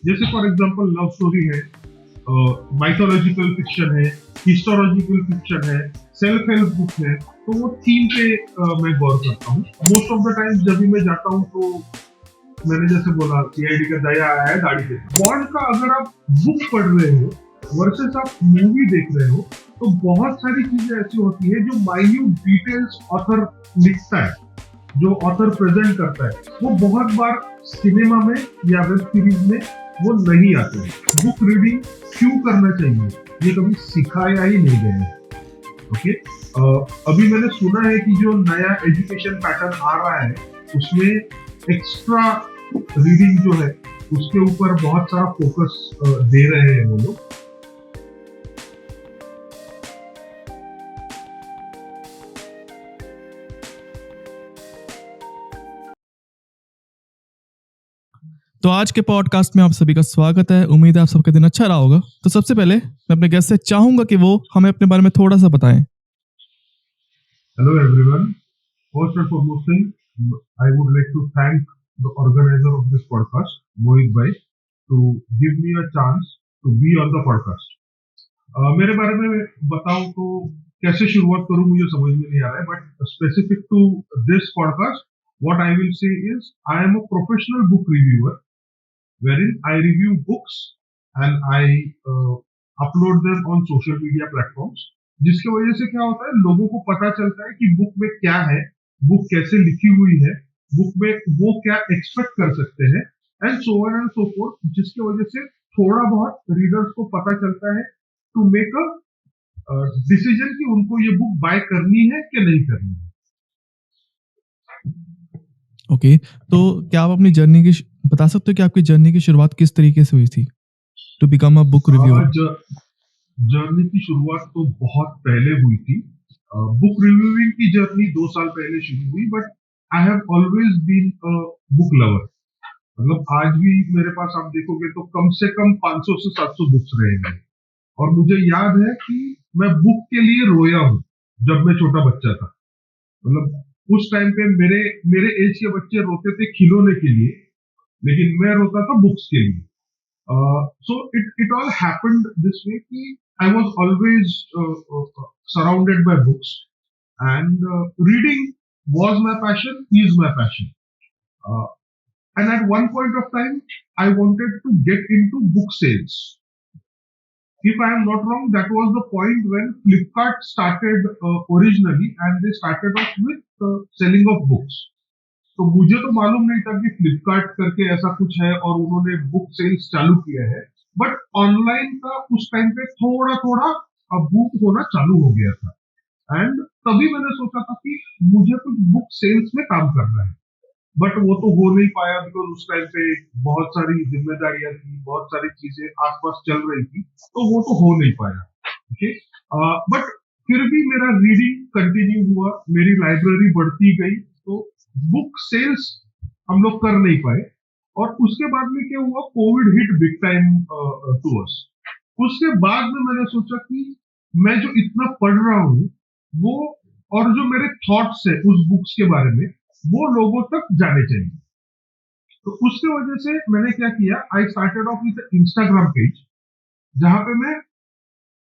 जैसे for example love story है, mythological fiction है, हिस्टोलॉजिकल फिक्शन है, सेल्फ हेल्प बुक है, तो वो थीम पे मैं गौर करता हूँ। मोस्ट ऑफ द टाइम जब भी मैं जाता हूँ तो मैंने जैसे बोला सीआईडी का दया आया है दाढ़ी पे। बॉन्ड का अगर आप बुक पढ़ रहे हो वर्सेस आप मूवी देख रहे हो, तो बहुत सारी चीजें ऐसी होती है जो माइन्यूट डिटेल्स ऑथर लिखता है, जो ऑथर प्रेजेंट करता है, वो बहुत बार सिनेमा में या वेब सीरीज में वो नहीं आते हैं। बुक रीडिंग क्यों करना चाहिए ये कभी सिखाया ही नहीं गया है। ओके, अभी मैंने सुना है कि जो नया एजुकेशन पैटर्न आ रहा है उसमें एक्स्ट्रा रीडिंग जो है उसके ऊपर बहुत सारा फोकस दे रहे हैं वो लोग। तो आज के पॉडकास्ट में आप सभी का स्वागत है। उम्मीद है आप सबका दिन अच्छा रहा होगा। तो सबसे पहले मैं अपने गेस्ट से चाहूंगा कि वो हमें अपने बारे में थोड़ा सा बताएं। Hello everyone, first and foremost thing I would like to thank the organiser of this podcast Mohit भाई to give me a chance to be on the podcast. मेरे बारे में बताऊं तो कैसे शुरुआत करूं मुझे समझ में नहीं आ रहा है, but specific to this podcast what I will say is I am a professional book reviewer wherein I review books and I upload them on social media platforms, जिसकी वजह से क्या होता है, लोगों को पता चलता है कि बुक में क्या है, बुक कैसे लिखी हुई है, बुक में वो क्या एक्सपेक्ट कर सकते हैं, and so on and so fourth, जिसकी वजह से थोड़ा बहुत रीडर्स को पता चलता है टू मेक अ डिसीजन कि उनको ये बुक बाय करनी है कि नहीं करनी है। ओके, तो क्या आप अपनी जर्नी की बता सकते हो कि आपकी जर्नी की शुरुआत किस तरीके से हुई थी to become a book reviewer? Journey की शुरुआत तो बहुत पहले हुई थी। बुक रिव्यूइंग की जर्नी 2 साल पहले शुरू हुई, but I have always been a book lover. मतलब आज भी मेरे पास आप देखोगे तो कम से कम 500 से 700 बुक्स रहेंगे, और मुझे याद है कि मैं बुक के लिए रोया हूँ जब मैं छोटा बच्चा था। मतलब उस टाइम पे मेरे मेरे एज के बच्चे रोते थे खिलौने के लिए, लेकिन मैं रोता था बुक्स के लिए। So it all happened this way कि I was always surrounded by books, and reading was my passion, is my passion. Uh, and at one point of time, I wanted to get into book sales. If I am not wrong, that was the point when Flipkart started originally, and they started off with selling of books. तो मुझे तो मालूम नहीं था कि फ्लिपकार्ट करके ऐसा कुछ है और उन्होंने बुक सेल्स चालू किया है, बट ऑनलाइन का उस टाइम पे थोड़ा थोड़ा बुक होना चालू हो गया था, एंड तभी मैंने सोचा था कि मुझे कुछ बुक सेल्स में काम करना है। बट वो तो हो नहीं पाया बिकॉज उस टाइम पे बहुत सारी जिम्मेदारियां थी, बहुत सारी चीजें आसपास चल रही थी, तो वो तो हो नहीं पाया। ओके, बट फिर भी मेरा रीडिंग कंटिन्यू हुआ, मेरी लाइब्रेरी बढ़ती गई, तो बुक सेल्स हम लोग कर नहीं पाए। और उसके बाद में क्या हुआ, covid hit big time to us. उसके बाद में मैंने सोचा कि मैं जो इतना पढ़ रहा हूँ वो, और जो मेरे थॉट्स है उस बुक्स के बारे में, वो लोगों तक जाने चाहिए। तो उसके वजह से मैंने क्या किया, आई started off with Instagram page, जहां पे मैं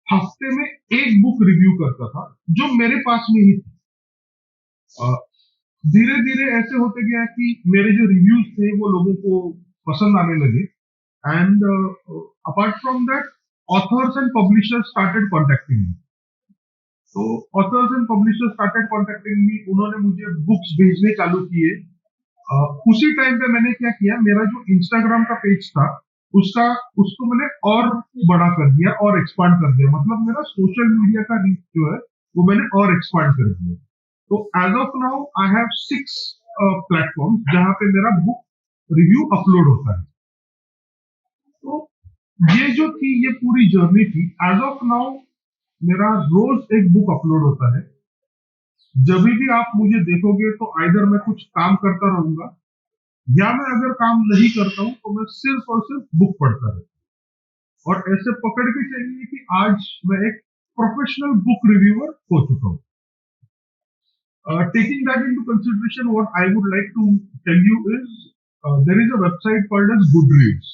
हफ्ते में एक बुक रिव्यू करता था जो मेरे पास में ही थी। धीरे धीरे ऐसे होते गया कि मेरे जो रिव्यूज थे वो लोगों को पसंद आने लगे, and apart from that authors and publishers started contacting me. तो authors and publishers started contacting me, उन्होंने मुझे बुक्स भेजने चालू किए। उसी टाइम पे मैंने क्या किया, मेरा जो इंस्टाग्राम का पेज था उसका उसको मैंने और बड़ा कर दिया और एक्सपांड कर दिया। मतलब मेरा सोशल मीडिया का रीच जो है वो मैंने और एक्सपांड कर दिया। तो as of now I have 6 platform जहां पे मेरा बुक रिव्यू अपलोड होता है। तो ये जो थी, ये पूरी जर्नी थी। एज ऑफ नाउ मेरा रोज एक बुक अपलोड होता है। जब भी आप मुझे देखोगे तो आइदर मैं कुछ काम करता रहूंगा, या मैं अगर काम नहीं करता हूं तो मैं सिर्फ और सिर्फ बुक पढ़ता रहूं। और ऐसे पकड़ के चलिए कि आज मैं एक प्रोफेशनल बुक रिव्यूअर हो चुका हूं। Taking that into consideration, what I would like to tell you is there is a website called as Goodreads.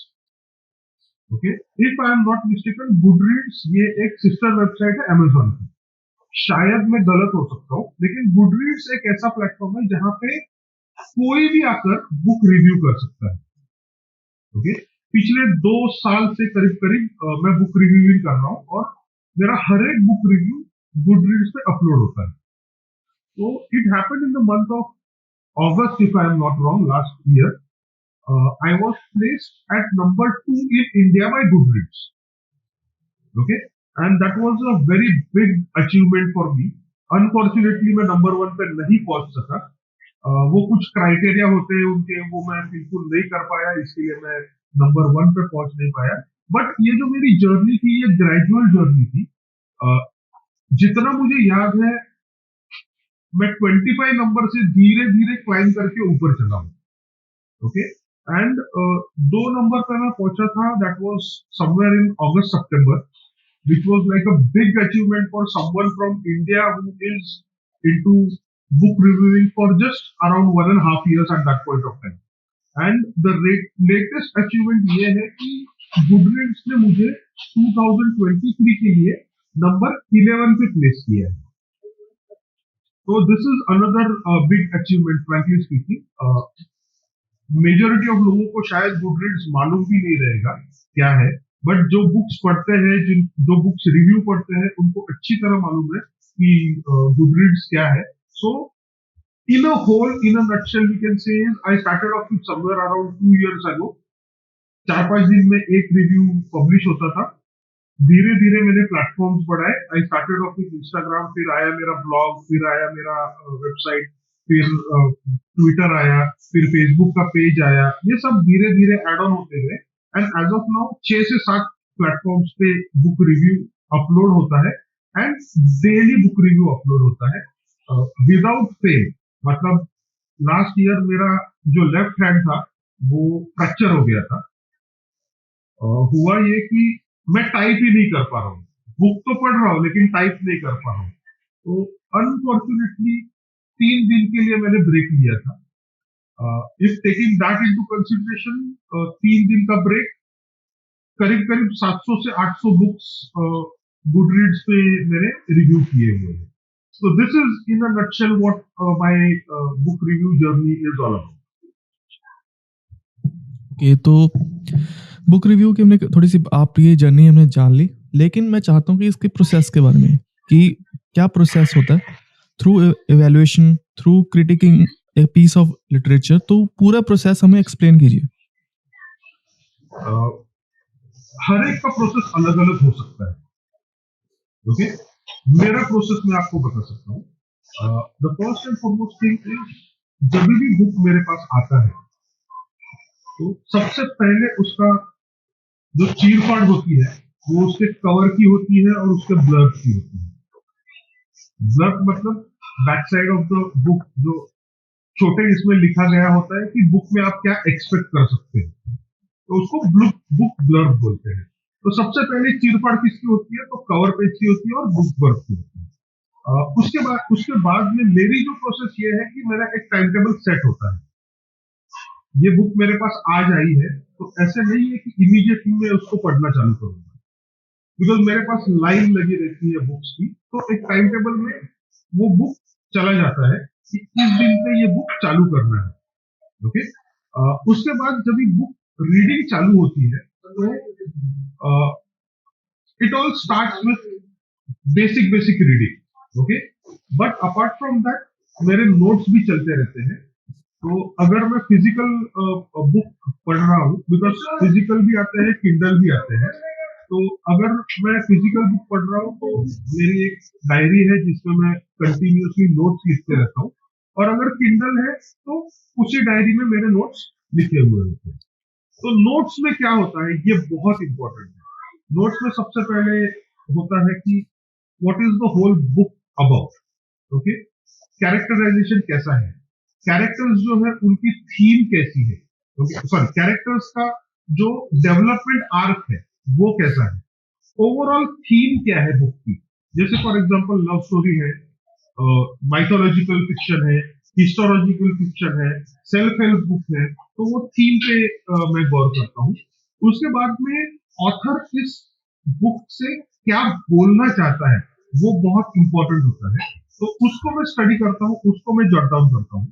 Okay, if I am not mistaken Goodreads ये एक सिस्टर वेबसाइट है Amazon की, शायद मैं गलत हो सकता हूँ, लेकिन गुडरीड्स एक ऐसा प्लेटफॉर्म है जहाँ पे कोई भी आकर बुक रिव्यू कर सकता है। ओके, पिछले 2 साल से करीब करीब मैं बुक रिव्यूइंग कर रहा हूँ और मेरा हर एक बुक रिव्यू गुडरीड्स पे अपलोड होता है। तो it happened in the month of August, if I am not wrong, last year. I was placed at number 2 in India by Goodreads. Okay, and that was a very big achievement for me. Unfortunately, मैं number 1 पे नहीं पहुंच सका। वो कुछ criteria होते हैं उनके, वो मैं बिल्कुल नहीं कर पाया, इसलिए मैं number 1 पे पहुंच नहीं पाया। बट ये जो मेरी जर्नी थी, ये ग्रेजुअल जर्नी थी। जितना मुझे याद है, मैं 25 नंबर से धीरे धीरे क्लाइम करके ऊपर चला हूँ। ओके, एंड 2 नंबर पे मैं पहुंचा था, that was somewhere in August September, which was like a big achievement for someone from India who is into book reviewing for just around 1.5 years at that point of time. And the latest achievement ये है कि Goodreads ने मुझे 2023 के लिए number 11 पे place किया है। So this is another big achievement, frankly speaking. Majority of लोगों को शायद गुडरीड्स मालूम भी नहीं रहेगा क्या है, बट जो बुक्स पढ़ते हैं, जो बुक्स रिव्यू पढ़ते हैं, उनको अच्छी तरह मालूम है कि गुडरीड्स क्या है। So in a whole, in a nutshell, we can say I started off with somewhere around 2 years ago। 4-5 दिन में एक रिव्यू पब्लिश होता था। धीरे धीरे मैंने प्लेटफॉर्म्स बढ़ाए। आई स्टार्टेड ऑफ विद इंस्टाग्राम, फिर आया मेरा ब्लॉग, फिर आया मेरा वेबसाइट, फिर ट्विटर आया, फिर फेसबुक का पेज आया। ये सब धीरे धीरे एड ऑन होते गए एंड एज ऑफ नाउ 6 से 7 प्लेटफॉर्म्स पे बुक रिव्यू अपलोड होता है and daily book review upload होता है विदाउट फेल। मतलब लास्ट ईयर मेरा जो लेफ्ट हैंड था वो फ्रैक्चर हो गया था। हुआ ये कि मैं टाइप ही नहीं कर पा रहा हूँ, बुक तो पढ़ रहा हूँ लेकिन टाइप नहीं कर पा रहा हूँ। तो अनफॉर्चुनेटली 3 दिन के लिए मैंने ब्रेक लिया था। If taking that into consideration, 3 दिन का ब्रेक, करीब करीब 700 से 800 बुक्स गुडरीड्स पे मैंने रिव्यू किए हुए हैं। So this is in a nutshell what my book review journey is all about. Okay, तो बुक रिव्यू की हमने थोड़ी सी आप ये जर्नी हमने जान ली, लेकिन मैं चाहता हूँ कि इसके प्रोसेस के बारे में, कि क्या प्रोसेस होता है through evaluation, through critiquing a piece of literature. तो पूरा प्रोसेस हमें एक्सप्लेन कीजिए। हर एक का प्रोसेस अलग अलग हो सकता है। ओके, मेरा प्रोसेस मैं आपको बता सकता हूँ। The first and foremost thing is, जब भी बुक मेरे पास आता है तो सबसे पहले उसका जो चीरफाड़ होती है वो उसके कवर की होती है और उसके ब्लर्ब की होती है। ब्लर्ब मतलब back side of the book, जो छोटे इसमें लिखा गया होता है कि बुक में आप क्या एक्सपेक्ट कर सकते हैं, तो उसको बुक ब्लर्ब बोलते हैं। तो सबसे पहले चीरफाड़ किसकी होती है, तो कवर पेज की होती है और बुक ब्लर्ब की होती है। उसके बाद में मेरी जो प्रोसेस ये है कि मेरा एक टाइम टेबल सेट होता है। ये बुक मेरे पास आज आई है तो ऐसे नहीं है कि इमीडिएटली मैं उसको पढ़ना चालू करूंगा, बिकॉज मेरे पास लाइन लगी रहती है बुक्स की। तो एक टाइम टेबल में वो बुक चला जाता है कि इस दिन पे ये बुक चालू करना है। ओके, उसके बाद जब ये बुक रीडिंग चालू होती है तो it all starts with basic reading. Okay, but apart from that मेरे नोट्स भी चलते रहते हैं। तो अगर मैं फिजिकल बुक पढ़ रहा हूँ, बिकॉज फिजिकल भी आते हैं, किंडल भी आते हैं, तो अगर मैं फिजिकल बुक पढ़ रहा हूँ तो मेरी एक डायरी है जिसमें मैं कंटिन्यूअसली नोट्स लिखते रहता हूँ, और अगर किंडल है तो उसी डायरी में मेरे नोट्स लिखे हुए होते हैं। तो नोट्स में क्या होता है, ये बहुत इंपॉर्टेंट है। नोट्स में सबसे पहले होता है कि what is the whole book about. Okay, characterisation कैसा है, कैरेक्टर्स जो है उनकी थीम कैसी है, ओके सॉरी, कैरेक्टर्स का जो डेवलपमेंट आर्क है वो कैसा है, ओवरऑल थीम क्या है बुक की। जैसे फॉर एग्जांपल लव स्टोरी है, माइथोलॉजिकल फिक्शन है, हिस्टोलॉजिकल फिक्शन है, सेल्फ हेल्प बुक है, तो वो थीम पे मैं गौर करता हूँ। उसके बाद में ऑथर इस बुक से क्या बोलना चाहता है वो बहुत इंपॉर्टेंट होता है, तो उसको मैं स्टडी करता हूँ, उसको मैं जॉट डाउन करता हूँ।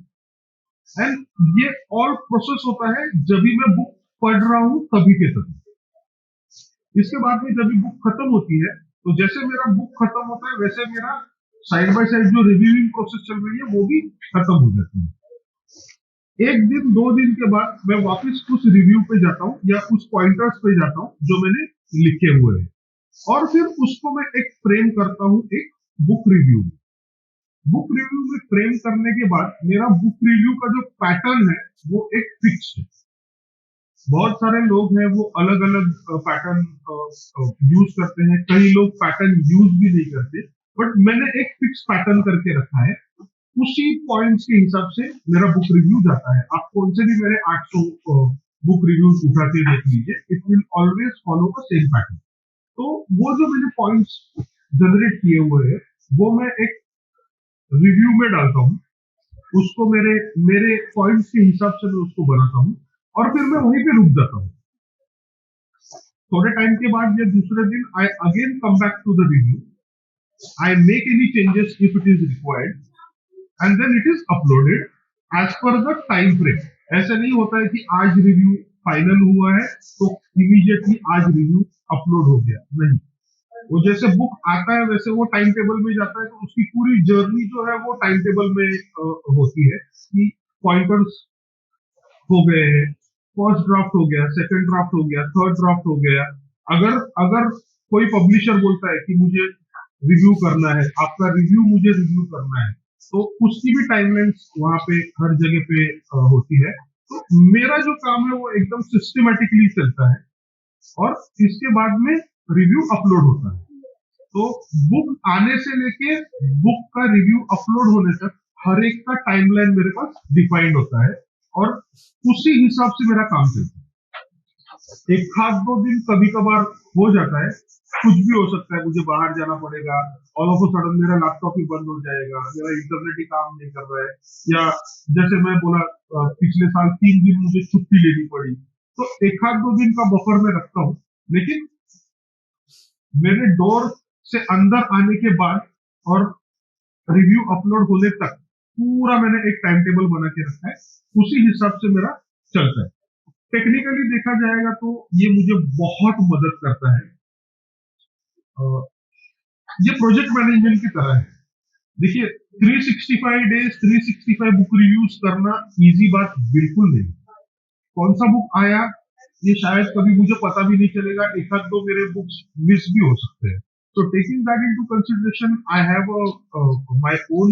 एंड ये ऑल प्रोसेस होता है जब भी मैं बुक पढ़ रहा हूँ तभी के तभी। इसके बाद में जब भी बुक खत्म होती है, तो जैसे मेरा बुक खत्म होता है वैसे मेरा साइड बाय साइड जो रिव्यूइंग प्रोसेस चल रही है वो भी खत्म हो जाती है। एक दिन दो दिन के बाद मैं वापस उस रिव्यू पे जाता हूँ या उस पॉइंटर्स पे जाता हूँ जो मैंने लिखे हुए हैं, और फिर उसको मैं एक फ्रेम करता हूँ एक बुक रिव्यू में। बुक रिव्यू में फ्रेम करने के बाद मेरा बुक रिव्यू का जो पैटर्न है वो एक फिक्स है। बहुत सारे लोग हैं वो अलग अलग पैटर्न यूज करते हैं, कई लोग पैटर्न यूज भी नहीं करते, बट मैंने एक फिक्स पैटर्न करके रखा है। उसी पॉइंट्स के हिसाब से मेरा बुक रिव्यू जाता है। आप कौन से भी मेरे 800 बुक रिव्यूज उठा के देख लीजिए, it will always follow the same pattern. तो वो जो मैंने पॉइंट्स जनरेट किए हुए हैं वो मैं एक रिव्यू में डालता हूँ, उसको मेरे मेरे पॉइंट्स के हिसाब से मैं उसको बनाता हूँ, और फिर मैं वहीं पे रुक जाता हूँ। थोड़े टाइम के बाद या दूसरे दिन I again come back to the review, I make any changes if it is required, and then it is uploaded as per the time frame. ऐसा नहीं होता है कि आज रिव्यू फाइनल हुआ है तो इमीडिएटली आज रिव्यू अपलोड हो गया, नहीं। वो जैसे बुक आता है वैसे वो टाइम टेबल में जाता है, तो उसकी पूरी जर्नी जो है वो टाइम टेबल में होती है कि पॉइंटर्स हो गए हैं, फर्स्ट ड्राफ्ट हो गया, सेकंड ड्राफ्ट हो गया, थर्ड ड्राफ्ट हो गया। अगर अगर कोई पब्लिशर बोलता है कि मुझे रिव्यू करना है, आपका रिव्यू मुझे रिव्यू करना है, तो उसकी भी टाइमलाइंस वहां पे हर जगह पे होती है। तो मेरा जो काम है वो एकदम सिस्टमेटिकली चलता है, और इसके बाद में रिव्यू अपलोड होता है। तो बुक आने से लेके बुक का रिव्यू अपलोड होने तक हर एक का टाइमलाइन मेरे पास डिफाइंड होता है, और उसी हिसाब से मेरा काम चलता है। एक खास दो दिन कभी कभार हो जाता है, कुछ भी हो सकता है, मुझे बाहर जाना पड़ेगा, ऑल ऑफ अ सडन मेरा लैपटॉप ही बंद हो जाएगा, मेरा इंटरनेट ही काम नहीं कर रहा है, या जैसे मैं बोला पिछले साल 3 दिन मुझे छुट्टी लेनी पड़ी, तो एक आध दो दिन का बफर में रखता हूँ। लेकिन मेरे डोर से अंदर आने के बाद और रिव्यू अपलोड होने तक पूरा मैंने एक टाइम टेबल बना के रखा है, उसी हिसाब से मेरा चलता है। टेक्निकली देखा जाएगा तो ये मुझे बहुत मदद करता है। ये प्रोजेक्ट मैनेजमेंट की तरह है। देखिए 365 डेज 365 बुक रिव्यूज करना इजी बात बिल्कुल नहीं। कौन सा बुक आया ये शायद कभी मुझे पता भी नहीं चलेगा, एक आध दो मेरे बुक्स मिस भी हो सकते हैं। So taking that into consideration, I have my own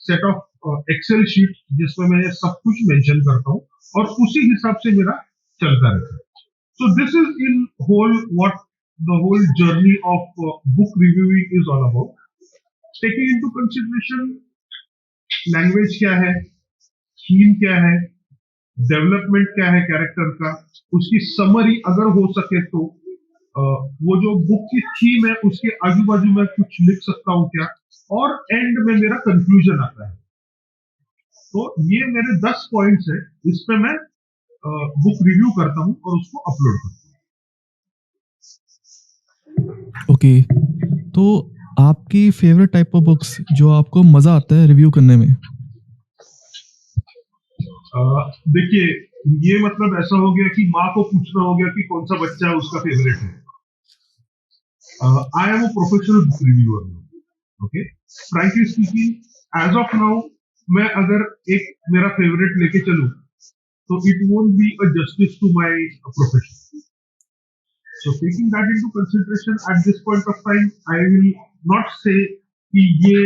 set of Excel sheet जिसमें मैं सब कुछ मेंशन करता हूँ, और उसी हिसाब से मेरा चलता रहता है। So this is in whole what the whole journey of book reviewing is all about. Taking into consideration language क्या है, थीम क्या है, डेवलपमेंट क्या है कैरेक्टर का, उसकी समरी अगर हो सके तो वो जो बुक की थीम है उसके आजू बाजू में कुछ लिख सकता हूँ क्या, और एंड में मेरा कंक्लूजन आता है। तो ये मेरे 10 पॉइंट्स है, इस पे मैं बुक रिव्यू करता हूँ और उसको अपलोड करता हूँ। ओके, तो आपकी फेवरेट टाइप ऑफ बुक्स जो आपको मजा आता है रिव्यू करने में? देखिए ये मतलब ऐसा हो गया कि माँ को पूछना हो गया कि कौन सा बच्चा है उसका फेवरेट है। I am a professional book reviewer, okay. Frankly speaking, as of now मैं अगर एक मेरा फेवरेट लेके चलूं तो it won't be a justice to my profession. So taking that into consideration at this point of time, I will not say कि ये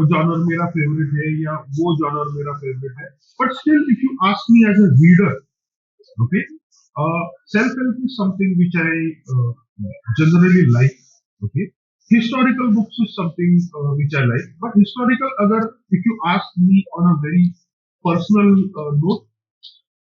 genre मेरा favorite है या वो genre मेरा favorite है, but still if you ask me as a reader, okay, self-help is something which I generally like, okay. Historical books is something which I like, but historical अगर if you ask me on a very personal note,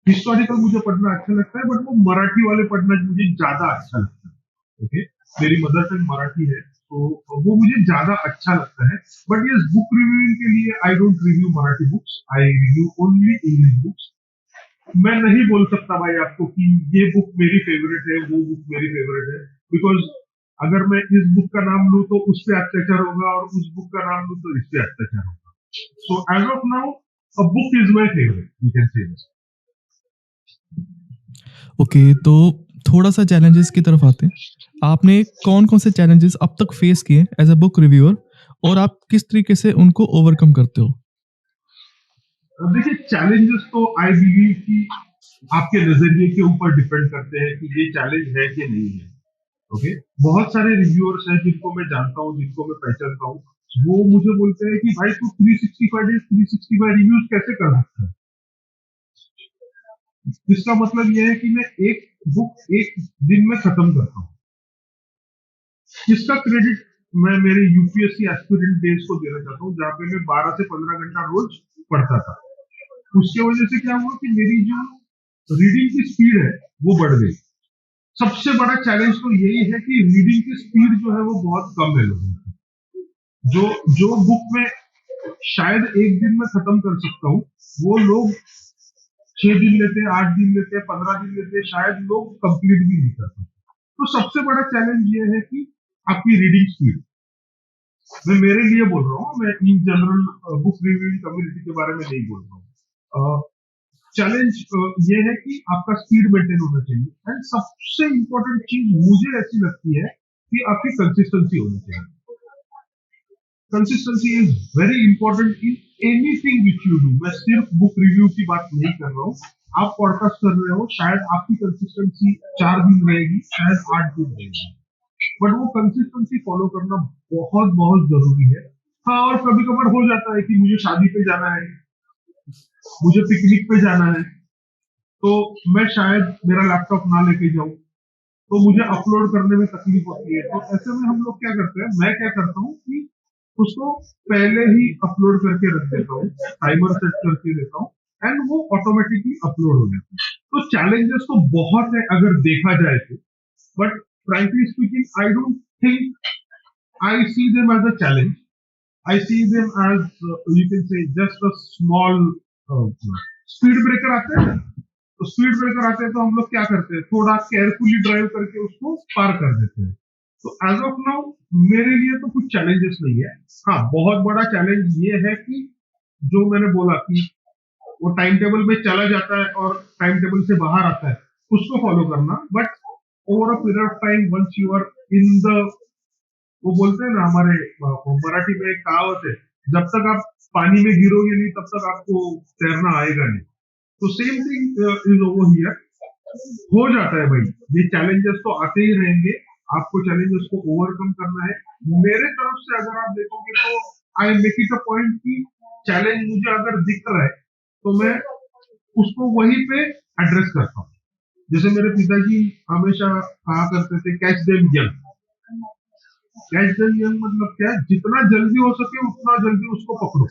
historical मुझे पढ़ना अच्छा लगता है, but वो मराठी वाले पढ़ना मुझे ज्यादा अच्छा लगता है, ओके। मेरी मदर टंग मराठी है तो वो मुझे ज्यादा अच्छा लगता है। बट ये बुक रिव्यूइंग के लिए I don't review Marathi books, I review only English books. मैं नहीं बोल सकता भाई आपको कि ये बुक मेरी फेवरेट है, वो बुक मेरी फेवरेट है, बिकॉज अगर मैं इस बुक का नाम लूं तो उस पे अत्याचार होगा, और उस बुक का नाम लूं तो इस पे अत्याचार होगा। So as of now a book is my favourite, you can say this. Okay, तो थोड़ा-सा चैलेंजेस की तरफ आते हैं। आपने कौन-कौन से चैलेंजेस अब तक फेस किए एज़ अ बुक रिव्यूअर और आप किस तरीके से उनको ओवरकम करते हो? देखिए, चैलेंजेस तो आई बिलीव कि आपके नजरिए के ऊपर डिपेंड करते हैं कि ये चैलेंज है कि नहीं है। ओके, बहुत सारे रिव्यूअर्स हैं जिनको मैं जानता हूँ, जिनको मैं पहचानता हूँ, वो मुझे बोलते हैं कि भाई तू 365 डेज 365 रिव्यूज कैसे कर सकता है। इसका मतलब ये है कि मैं एक बुक एक दिन में खत्म करता हूँ। इसका क्रेडिट मैं मेरे यूपीएससी एस्पिरेंट डेज को देना चाहता हूँ, जहाँ पे मैं 12 से 15 घंटा रोज पढ़ता था। उसके वजह से क्या हुआ कि मेरी जो रीडिंग की स्पीड है वो बढ़ गई। सबसे बड़ा चैलेंज तो यही है कि रीडिंग की स्पीड जो है वो बहुत कम है लोगों की। जो जो बुक में शायद एक दिन में खत्म कर सकता हूँ, वो लोग 6 दिन लेते हैं, 8 दिन लेते हैं, 15 दिन लेते हैं, शायद लोग कंप्लीट भी नहीं कर पाते। तो सबसे बड़ा चैलेंज ये है कि आपकी रीडिंग स्पीड। मैं मेरे लिए बोल रहा हूँ, मैं in general book reviewing community के बारे में नहीं बोल रहा हूँ। चैलेंज ये है कि आपका स्पीड मेंटेन होना चाहिए, एंड सबसे इंपॉर्टेंट चीज मुझे ऐसी लगती है कि आपकी कंसिस्टेंसी होनी चाहिए। Consistency is very important in anything which you do. मैं सिर्फ बुक रिव्यू की बात नहीं कर रहा हूँ। आप पॉडकास्ट कर रहे हो, शायद आपकी कंसिस्टेंसी 4 दिन रहेगी, शायद 8 दिन रहेगी, बट वो कंसिस्टेंसी फॉलो करना बहुत बहुत जरूरी है। हाँ, और कभी कभार हो जाता है कि मुझे शादी पे जाना है, मुझे पिकनिक पे जाना है, तो मैं शायद मेरा लैपटॉप ना लेके जाऊं, तो मुझे अपलोड करने में तकलीफ होती है। तो ऐसे में हम लोग क्या करते हैं, मैं क्या करता हूँ कि उसको पहले ही अपलोड करके रख देता हूँ, टाइमर सेट करके देता हूँ, एंड वो ऑटोमेटिकली अपलोड हो जाता है। तो चैलेंजेस तो बहुत है अगर देखा जाए तो, but frankly speaking I don't think I see them as a challenge. I see them as you can say just a small speed breaker आते हैं। तो स्पीड ब्रेकर आते हैं तो हम लोग क्या करते हैं, थोड़ा केयरफुली ड्राइव करके उसको पार कर देते हैं। तो एज ऑफ नाउ मेरे लिए तो कुछ चैलेंजेस नहीं है। हाँ, बहुत बड़ा चैलेंज ये है कि जो मैंने बोला कि वो टाइम टेबल में चला जाता है और टाइम टेबल से बाहर आता है, उसको फॉलो करना। But over a period of time, once you are in the, वो बोलते हैं ना हमारे मराठी में एक कहावत है, जब तक आप पानी में गिरोगे नहीं तब तक आपको तैरना आएगा नहीं। तो same thing is over here. हो जाता है भाई, ये चैलेंजेस तो आते ही रहेंगे, आपको चैलेंजेस को ओवरकम करना है। मेरे तरफ से अगर आप देखोगे तो I make it a point कि चैलेंज मुझे अगर दिख रहा है तो मैं उसको वहीं पे एड्रेस करता हूँ। जैसे मेरे पिताजी हमेशा कहा करते थे, catch them young. Catch them young मतलब क्या, जितना जल्दी हो सके उतना जल्दी उसको पकड़ो।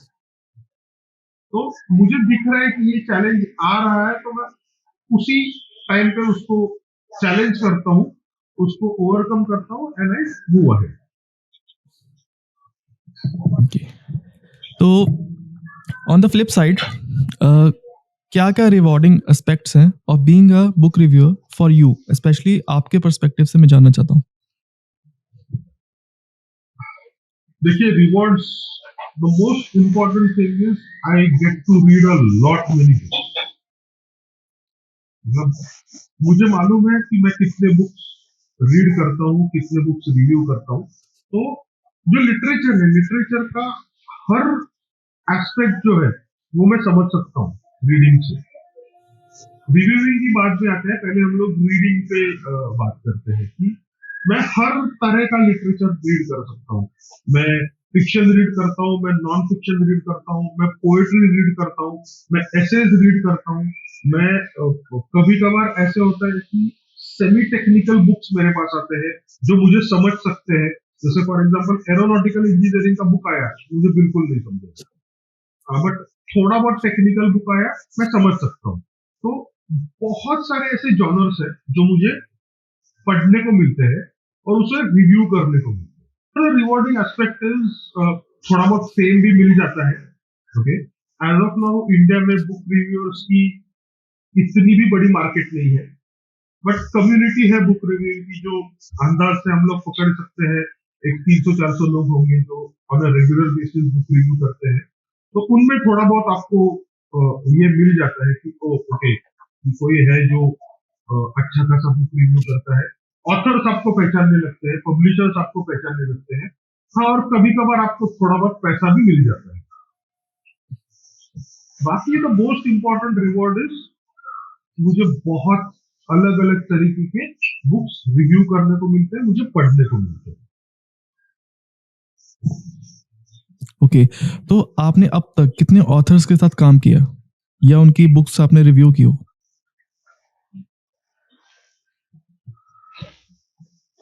तो मुझे दिख रहा है कि ये चैलेंज आ रहा है, तो मैं उसी टाइम पे उसको चैलेंज करता हूँ, उसको ओवरकम करता हूँ, and I move ahead. Okay, तो ऑन द फ्लिप साइड क्या-क्या रिवॉर्डिंग एस्पेक्ट्स हैं of being a book reviewer for you? Especially आपके पर्सपेक्टिव से मैं जानना चाहता हूँ। देखिए, rewards, the most important thing is I get to read a lot many books. मतलब मुझे मालूम है कि मैं कितने बुक्स रीड करता हूँ, कितने बुक्स रिव्यू करता हूँ। तो जो लिटरेचर है, लिटरेचर का हर एस्पेक्ट जो है वो मैं समझ सकता हूँ रीडिंग से। रिव्यूइंग की बात पे आते हैं, पहले हम लोग रीडिंग पे बात करते हैं कि मैं हर तरह का लिटरेचर रीड कर सकता हूँ। मैं फिक्शन रीड करता हूँ, मैं नॉन फिक्शन रीड करता हूँ, मैं पोएट्री रीड करता हूँ, मैं एसेज रीड करता हूँ। मैं कभी कभार ऐसे होता है कि सेमी टेक्निकल बुक्स मेरे पास आते हैं जो मुझे समझ सकते हैं। जैसे फॉर एग्जांपल एरोनॉटिकल इंजीनियरिंग का बुक आया, मुझे बिल्कुल नहीं समझे, बट थोड़ा बहुत टेक्निकल बुक आया, मैं समझ सकता हूँ। तो बहुत सारे ऐसे जॉनर्स हैं जो मुझे पढ़ने को मिलते हैं और उसे रिव्यू करने को मिलते हैं। तो रिवॉर्डिंग एस्पेक्ट इज थोड़ा बहुत फेम भी मिल जाता है। Okay, as of now India में बुक रिव्यूअर्स की इतनी भी बड़ी मार्केट नहीं है, बट कम्युनिटी है बुक रिव्यूइंग की जो अंदाज से हम लोग पकड़ सकते हैं। एक 300-400 लोग होंगे जो on a regular basis book review करते हैं, तो उनमें थोड़ा बहुत आपको ये मिल जाता है कि ओके कोई है जो अच्छा खासा बुक रिव्यू करता है। ऑथर्स आपको पहचानने लगते हैं, पब्लिशर्स आपको पहचानने लगते हैं। हाँ, और कभी कभार आपको थोड़ा बहुत पैसा भी मिल जाता है। बाकी the most important reward is मुझे बहुत अलग अलग तरीके के बुक्स रिव्यू करने को मिलते हैं, मुझे पढ़ने को मिलते हैं। ओके, तो आपने अब तक कितने ऑथर्स के साथ काम किया या उनकी बुक्स आपने रिव्यू की हो?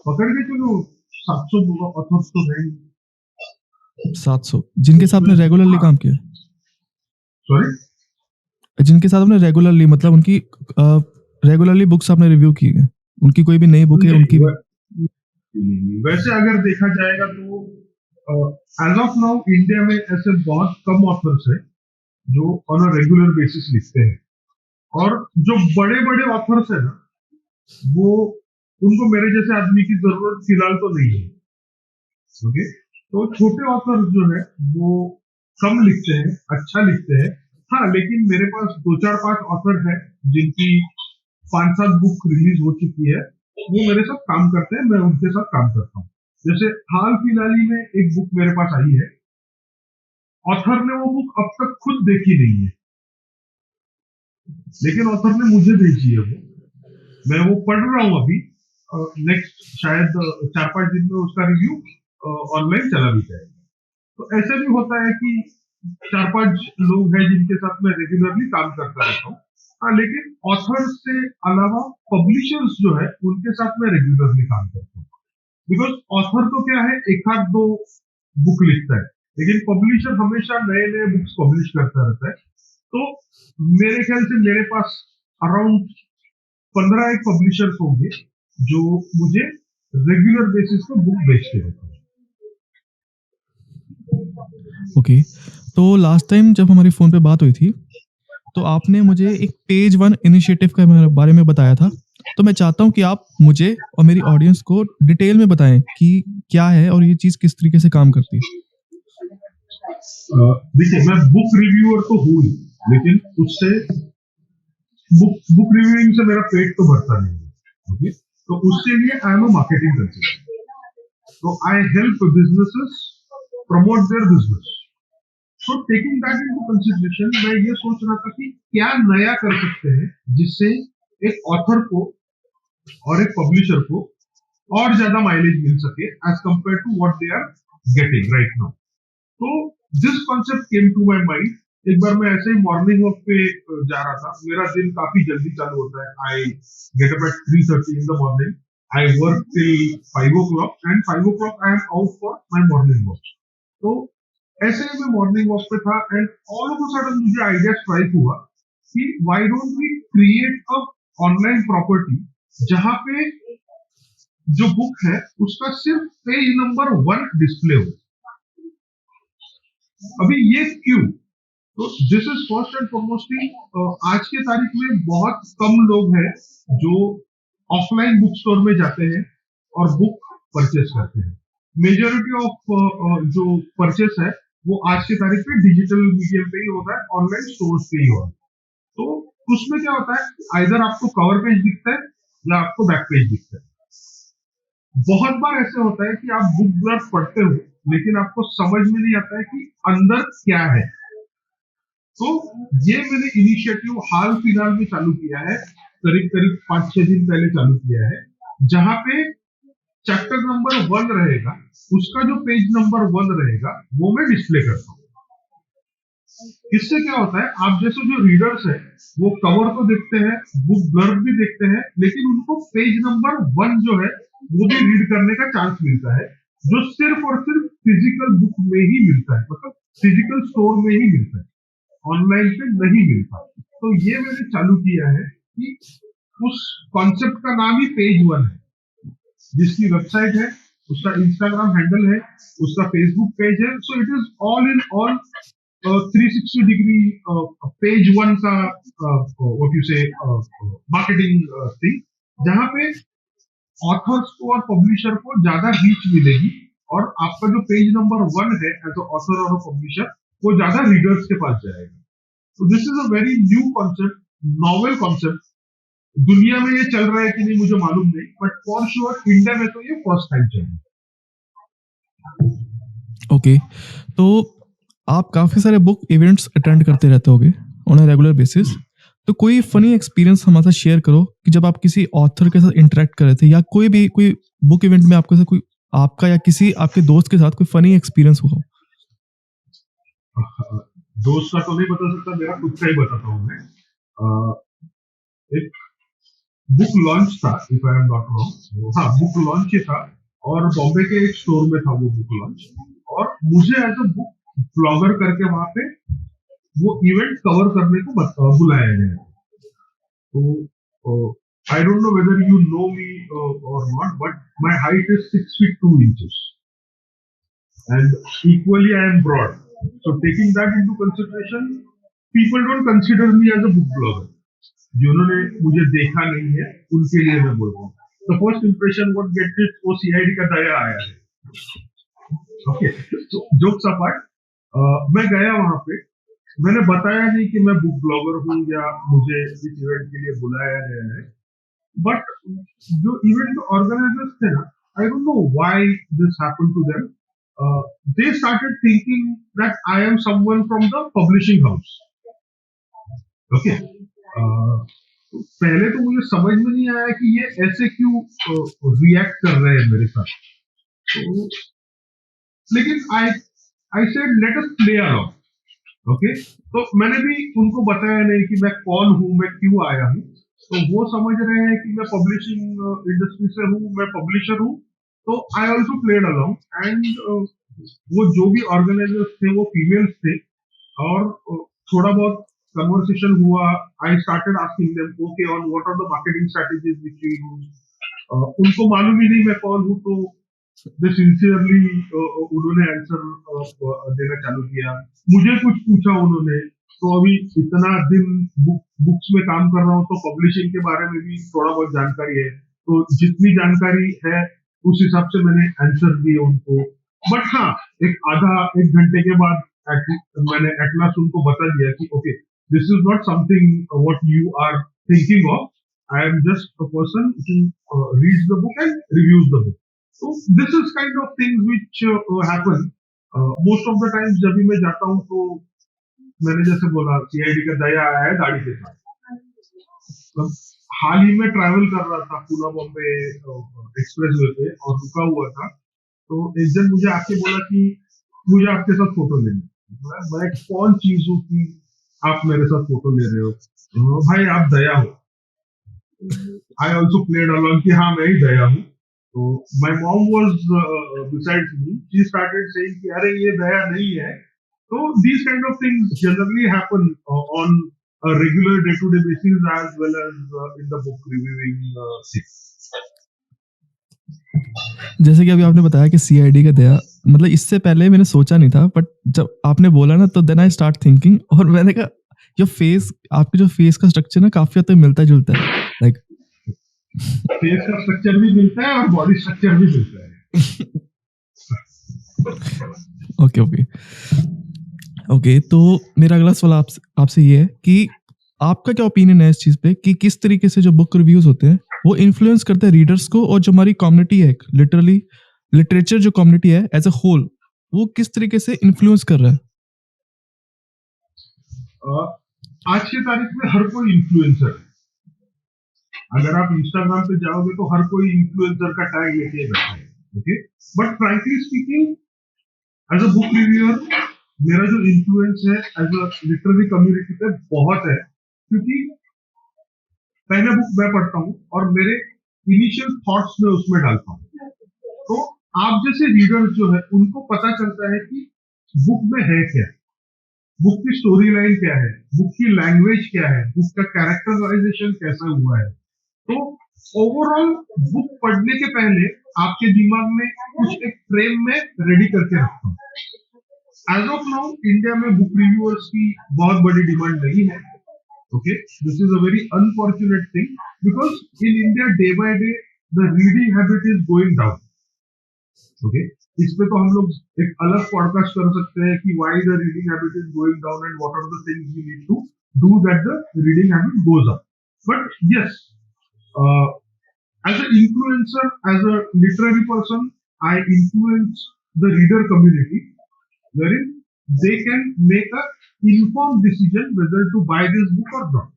पकड़ के चलो 700 ऑथर्स तो हैं। 700 जिनके साथ आपने रेगुलरली काम किया? सॉरी, जिनके साथ आपने रेगुलरली मतलब उनकी रेगुलरली बुक्स आपने रिव्यू की है, उनकी कोई भी नई बुक है उनकी भी? वैसे अगर देखा जाएगा तो एज ऑफ नाउ इंडिया में ऐसे बहुत कम ऑथर्स हैं जो ऑन अ रेगुलर बेसिस लिखते हैं, और जो बड़े बड़े ऑथर्स है ना, वो उनको मेरे जैसे आदमी की जरूरत फिलहाल तो नहीं है। ओके, तो छोटे ऑथर जो है वो कम लिखते हैं, अच्छा लिखते हैं। हाँ, लेकिन मेरे पास 2-4-5 ऑथर है जिनकी 5-7 बुक रिलीज हो चुकी है, वो मेरे साथ काम करते हैं, मैं उनके साथ काम करता हूँ। जैसे हाल फिलहाल ही में एक बुक मेरे पास आई है, ऑथर ने वो बुक अब तक खुद देखी नहीं है, लेकिन ऑथर ने मुझे भेजी है वो, मैं वो पढ़ रहा हूँ अभी। नेक्स्ट शायद 4-5 दिन में उसका रिव्यू ऑनलाइन चला भी जाएगा। तो ऐसा भी होता है कि 4-5 लोग हैं जिनके साथ मैं रेगुलरली काम करता रहता हूँ। हाँ, लेकिन ऑथर से अलावा पब्लिशर्स जो है उनके साथ मैं रेगुलरली काम करता हूँ, बिकॉज ऑथर तो क्या है, एक आध दो बुक लिखता है, लेकिन पब्लिशर हमेशा नए नए बुक्स पब्लिश करता रहता है। तो मेरे ख्याल से मेरे पास अराउंड 15 एक पब्लिशर्स होंगे जो मुझे रेगुलर बेसिस पे बुक बेचते रहते हैं। ओके, तो लास्ट टाइम जब हमारी फ़ोन पे बात हुई थी, तो आपने मुझे एक पेज वन इनिशिएटिव के बारे में बताया था। तो मैं चाहता हूँ कि आप मुझे और मेरी ऑडियंस को डिटेल में बताएँ कि क्या है और ये चीज़ किस तरीके से काम करती है? देखिए, मैं बुक रिव्यूअर तो हूँ ही, लेकिन उससे बुक रिव्यूइंग से मेरा पेट तो भरता नहीं है। ओके, तो उसके लिए I am a marketing consultant, तो I help businesses promote their business. So taking that into consideration, मैं ये सोच रहा था कि क्या नया कर सकते हैं जिससे एक ऑथर को और एक पब्लिशर को और ज्यादा माइलेज मिल सके as compare to what they are getting right now. तो this concept came to my mind. एक बार मैं ऐसे ही मॉर्निंग वॉक पे जा रहा था, मेरा दिन काफी जल्दी चालू होता है। I get up at 3:30 in the morning, I work till 5 o'clock, and 5 o'clock I am out for my morning walk. तो ऐसे ही मैं मॉर्निंग वॉक पे था, and all of a sudden मुझे आइडिया स्ट्राइक हुआ कि why don't we create a online property जहां पे जो बुक है उसका सिर्फ पेज नंबर 1 डिस्प्ले हो। अभी ये क्यों? तो this is first and foremostly, आज के तारीख में बहुत कम लोग हैं जो ऑफलाइन बुक स्टोर में जाते हैं और बुक परचेस करते हैं। मेजोरिटी ऑफ जो परचेस है वो आज की तारीख में डिजिटल मीडियम पे ही होता है, ऑनलाइन स्टोर्स पे ही हो रहा है। तो उसमें क्या होता है, आइदर आपको कवर पेज दिखता है या आपको बैक पेज दिखता है। बहुत बार ऐसे होता है कि आप बुक ब्लर्ब पढ़ते हो, लेकिन आपको समझ में नहीं आता है कि अंदर क्या है। तो ये मैंने इनिशिएटिव हाल फिलहाल में चालू किया है, करीब करीब 5-6 दिन पहले चालू किया है, जहां पे चैप्टर नंबर 1 रहेगा, उसका जो पेज नंबर 1 रहेगा वो मैं डिस्प्ले करता हूँ। इससे क्या होता है, आप जैसे जो रीडर्स है वो कवर तो देखते हैं, बुक ब्लर्ब भी देखते हैं, लेकिन उनको पेज नंबर 1 जो है वो भी रीड करने का चांस मिलता है, जो सिर्फ और सिर्फ फिजिकल बुक में ही मिलता है, मतलब फिजिकल स्टोर में ही मिलता है, ऑनलाइन पे नहीं मिलता। तो ये मैंने चालू किया है कि उस कॉन्सेप्ट का नाम ही पेज 1 है, जिसकी वेबसाइट है, उसका इंस्टाग्राम हैंडल है, उसका फेसबुक पेज है। So it is all in all 360 degree page one का व्हाट यू से मार्केटिंग थिंग, जहाँ पे ऑथर्स को और पब्लिशर को ज्यादा रीच मिलेगी, और आपका जो पेज नंबर वन है एज अ ऑथर और पब्लिशर, वो ज्यादा रीडर्स के पास जाएगा. तो this is a very new concept, novel concept. दुनिया में ये चल रहा है कि नहीं मुझे मालूम नहीं, बट फॉर श्योर इंडिया में तो ये फर्स्ट टाइम चल रहा है. ओके, तो आप काफ़ी सारे बुक इवेंट्स अटेंड करते रहते होगे ऑन अ रेगुलर बेसिस, तो कोई फनी एक्सपीरियंस हमारे साथ शेयर करो कि जब आप किसी ऑथर के साथ इंटरेक्ट कर रहे थे या कोई बुक इवेंट में आपके साथ कोई आपका या किसी आपके दोस्त के साथ कोई फनी एक्सपीरियंस हुआ हो. दोस्त का तो नहीं बता सकता, मेरा खुद का ही बताता हूँ मैं. एक बुक लॉन्च था, if I am not wrong. हाँ, बुक लॉन्च ही था, और बॉम्बे के एक स्टोर में था वो बुक लॉन्च, और मुझे एज अ बुक ब्लॉगर करके वहां पे वो इवेंट कवर करने को बुलाया गया. तो I don't know whether you know me or not, but my height is 6 feet 2 inches and equally I am broad. So taking that into consideration, people don't consider me as a book blogger. जिन्होंने मुझे देखा नहीं है उनके लिए मैं बोल रहा हूँ. The first impression what gets it, वो CID का दया आया है. ओके, तो जोक्स अपार्ट, मैं गया वहां पे, मैंने बताया नहीं कि मैं बुक ब्लॉगर हूँ या मुझे इस इवेंट के लिए बुलाया गया है. बट जो इवेंट ऑर्गेनाइजर्स थे ना, I don't know why this happened to them. They started thinking that I am someone from the publishing house. Okay, पहले तो मुझे समझ में नहीं आया कि ये ऐसे क्यों रिएक्ट कर रहे हैं मेरे साथ. तो लेकिन I said let us play around. Okay, तो मैंने भी उनको बताया नहीं कि मैं कौन हूँ, मैं क्यों आया हूँ. तो वो समझ रहे हैं कि मैं पब्लिशिंग इंडस्ट्री से हूँ, मैं पब्लिशर हूँ. तो I also played along, and वो जो भी ऑर्गेनाइजर्स थे वो फीमेल्स थे, और थोड़ा बहुत कन्वर्सेशन हुआ. I started asking them okay on what are the marketing strategies which you use. उनको मालूम ही नहीं मैं कौन हूँ, तो दे सिंसियरली उन्होंने आंसर देना चालू किया. मुझे कुछ पूछा उन्होंने. तो अभी इतना दिन बुक्स में काम कर रहा हूँ, तो पब्लिशिंग के बारे में भी थोड़ा बहुत जानकारी है. तो जितनी जानकारी है उस हिसाब से मैंने आंसर दिए उनको. बट हाँ, एक घंटे के बाद मैंने एट लास्ट उनको बता दिया कि okay, this is not something what you are thinking of. I am just a person who reads the book and reviews the book. So this is kind of things which happen. Most of the times जब भी मैं जाता हूँ, तो मैंने जैसे बोला CID का दया आया है गाड़ी के साथ. मतलब हाल ही में ट्रैवल कर रहा था पुणे बॉम्बे एक्सप्रेस वे पे, और रुका हुआ था. तो एक जन मुझे आके बोला कि मुझे आपके साथ फोटो लेनी. मैं कौन चीज हूँ कि आप मेरे साथ फोटो ले रहे हो. भाई आप दया हो. आई ऑल्सो प्लेड अलॉन्ग कि हाँ मैं ही दया हूँ. तो my mom was besides me. She started saying कि अरे ये दया नहीं है. तो these kind of things generally happen on a regular day-to-day basis, as well as in the book reviewing thing. जैसे कि अभी आपने बताया कि CID का दया, मतलब इससे पहले मैंने सोचा नहीं था, बट जब आपने बोला ना तो देन आई स्टार्ट थिंकिंग, और मैंने कहा जो फेस आपके जो फेस का स्ट्रक्चर ना काफी हद तक मिलता जुलता है, लाइक फेस का स्ट्रक्चर भी मिलता है और बॉडी स्ट्रक्चर भी मिलता है. Okay okay okay. तो मेरा अगला सवाल आपसे ये है कि आपका क्या ओपिनियन है इस चीज पे कि किस तरीके से जो बुक रिव्यूज होते हैं वो इन्फ्लुएंस करते हैं रीडर्स को, और जो हमारी कम्युनिटी है लिटरली लिटरेचर जो कम्युनिटी है एज अ होल, वो किस तरीके से इन्फ्लुएंस कर रहा है. आज की तारीख में हर कोई इन्फ्लुएंसर है. अगर आप इंस्टाग्राम पे जाओगे तो हर कोई इन्फ्लुएंसर का टैग लेके बैठा है. Okay, but frankly speaking, as a book reviewer, मेरा जो इन्फ्लुएंस है एज अ लिटरेरी कम्युनिटी पे बहुत है. क्योंकि पहले बुक मैं पढ़ता हूँ और मेरे इनिशियल थॉट्स में उसमें डालता हूँ. तो आप जैसे रीडर्स जो है उनको पता चलता है कि बुक में है क्या, बुक की स्टोरी लाइन क्या है, बुक की लैंग्वेज क्या है, बुक का कैरेक्टराइजेशन कैसा हुआ है. तो ओवरऑल बुक पढ़ने के पहले आपके दिमाग में कुछ एक फ्रेम में रेडी करके रखता हूँ. एज ऑफ नाउ इंडिया में बुक रिव्यूअर्स की बहुत बड़ी डिमांड नहीं है. Okay, this is a very unfortunate thing because in India day by day the reading habit is going down. Okay, इस पे तो हम लोग एक अलग पॉडकास्ट कर सकते हैं कि why the reading habit is going down and what are the things we need to do that the reading habit goes up. But yes, uh, as an influencer, as a literary person, I influence the reader community wherein they can make a informed decision whether to buy this book or not.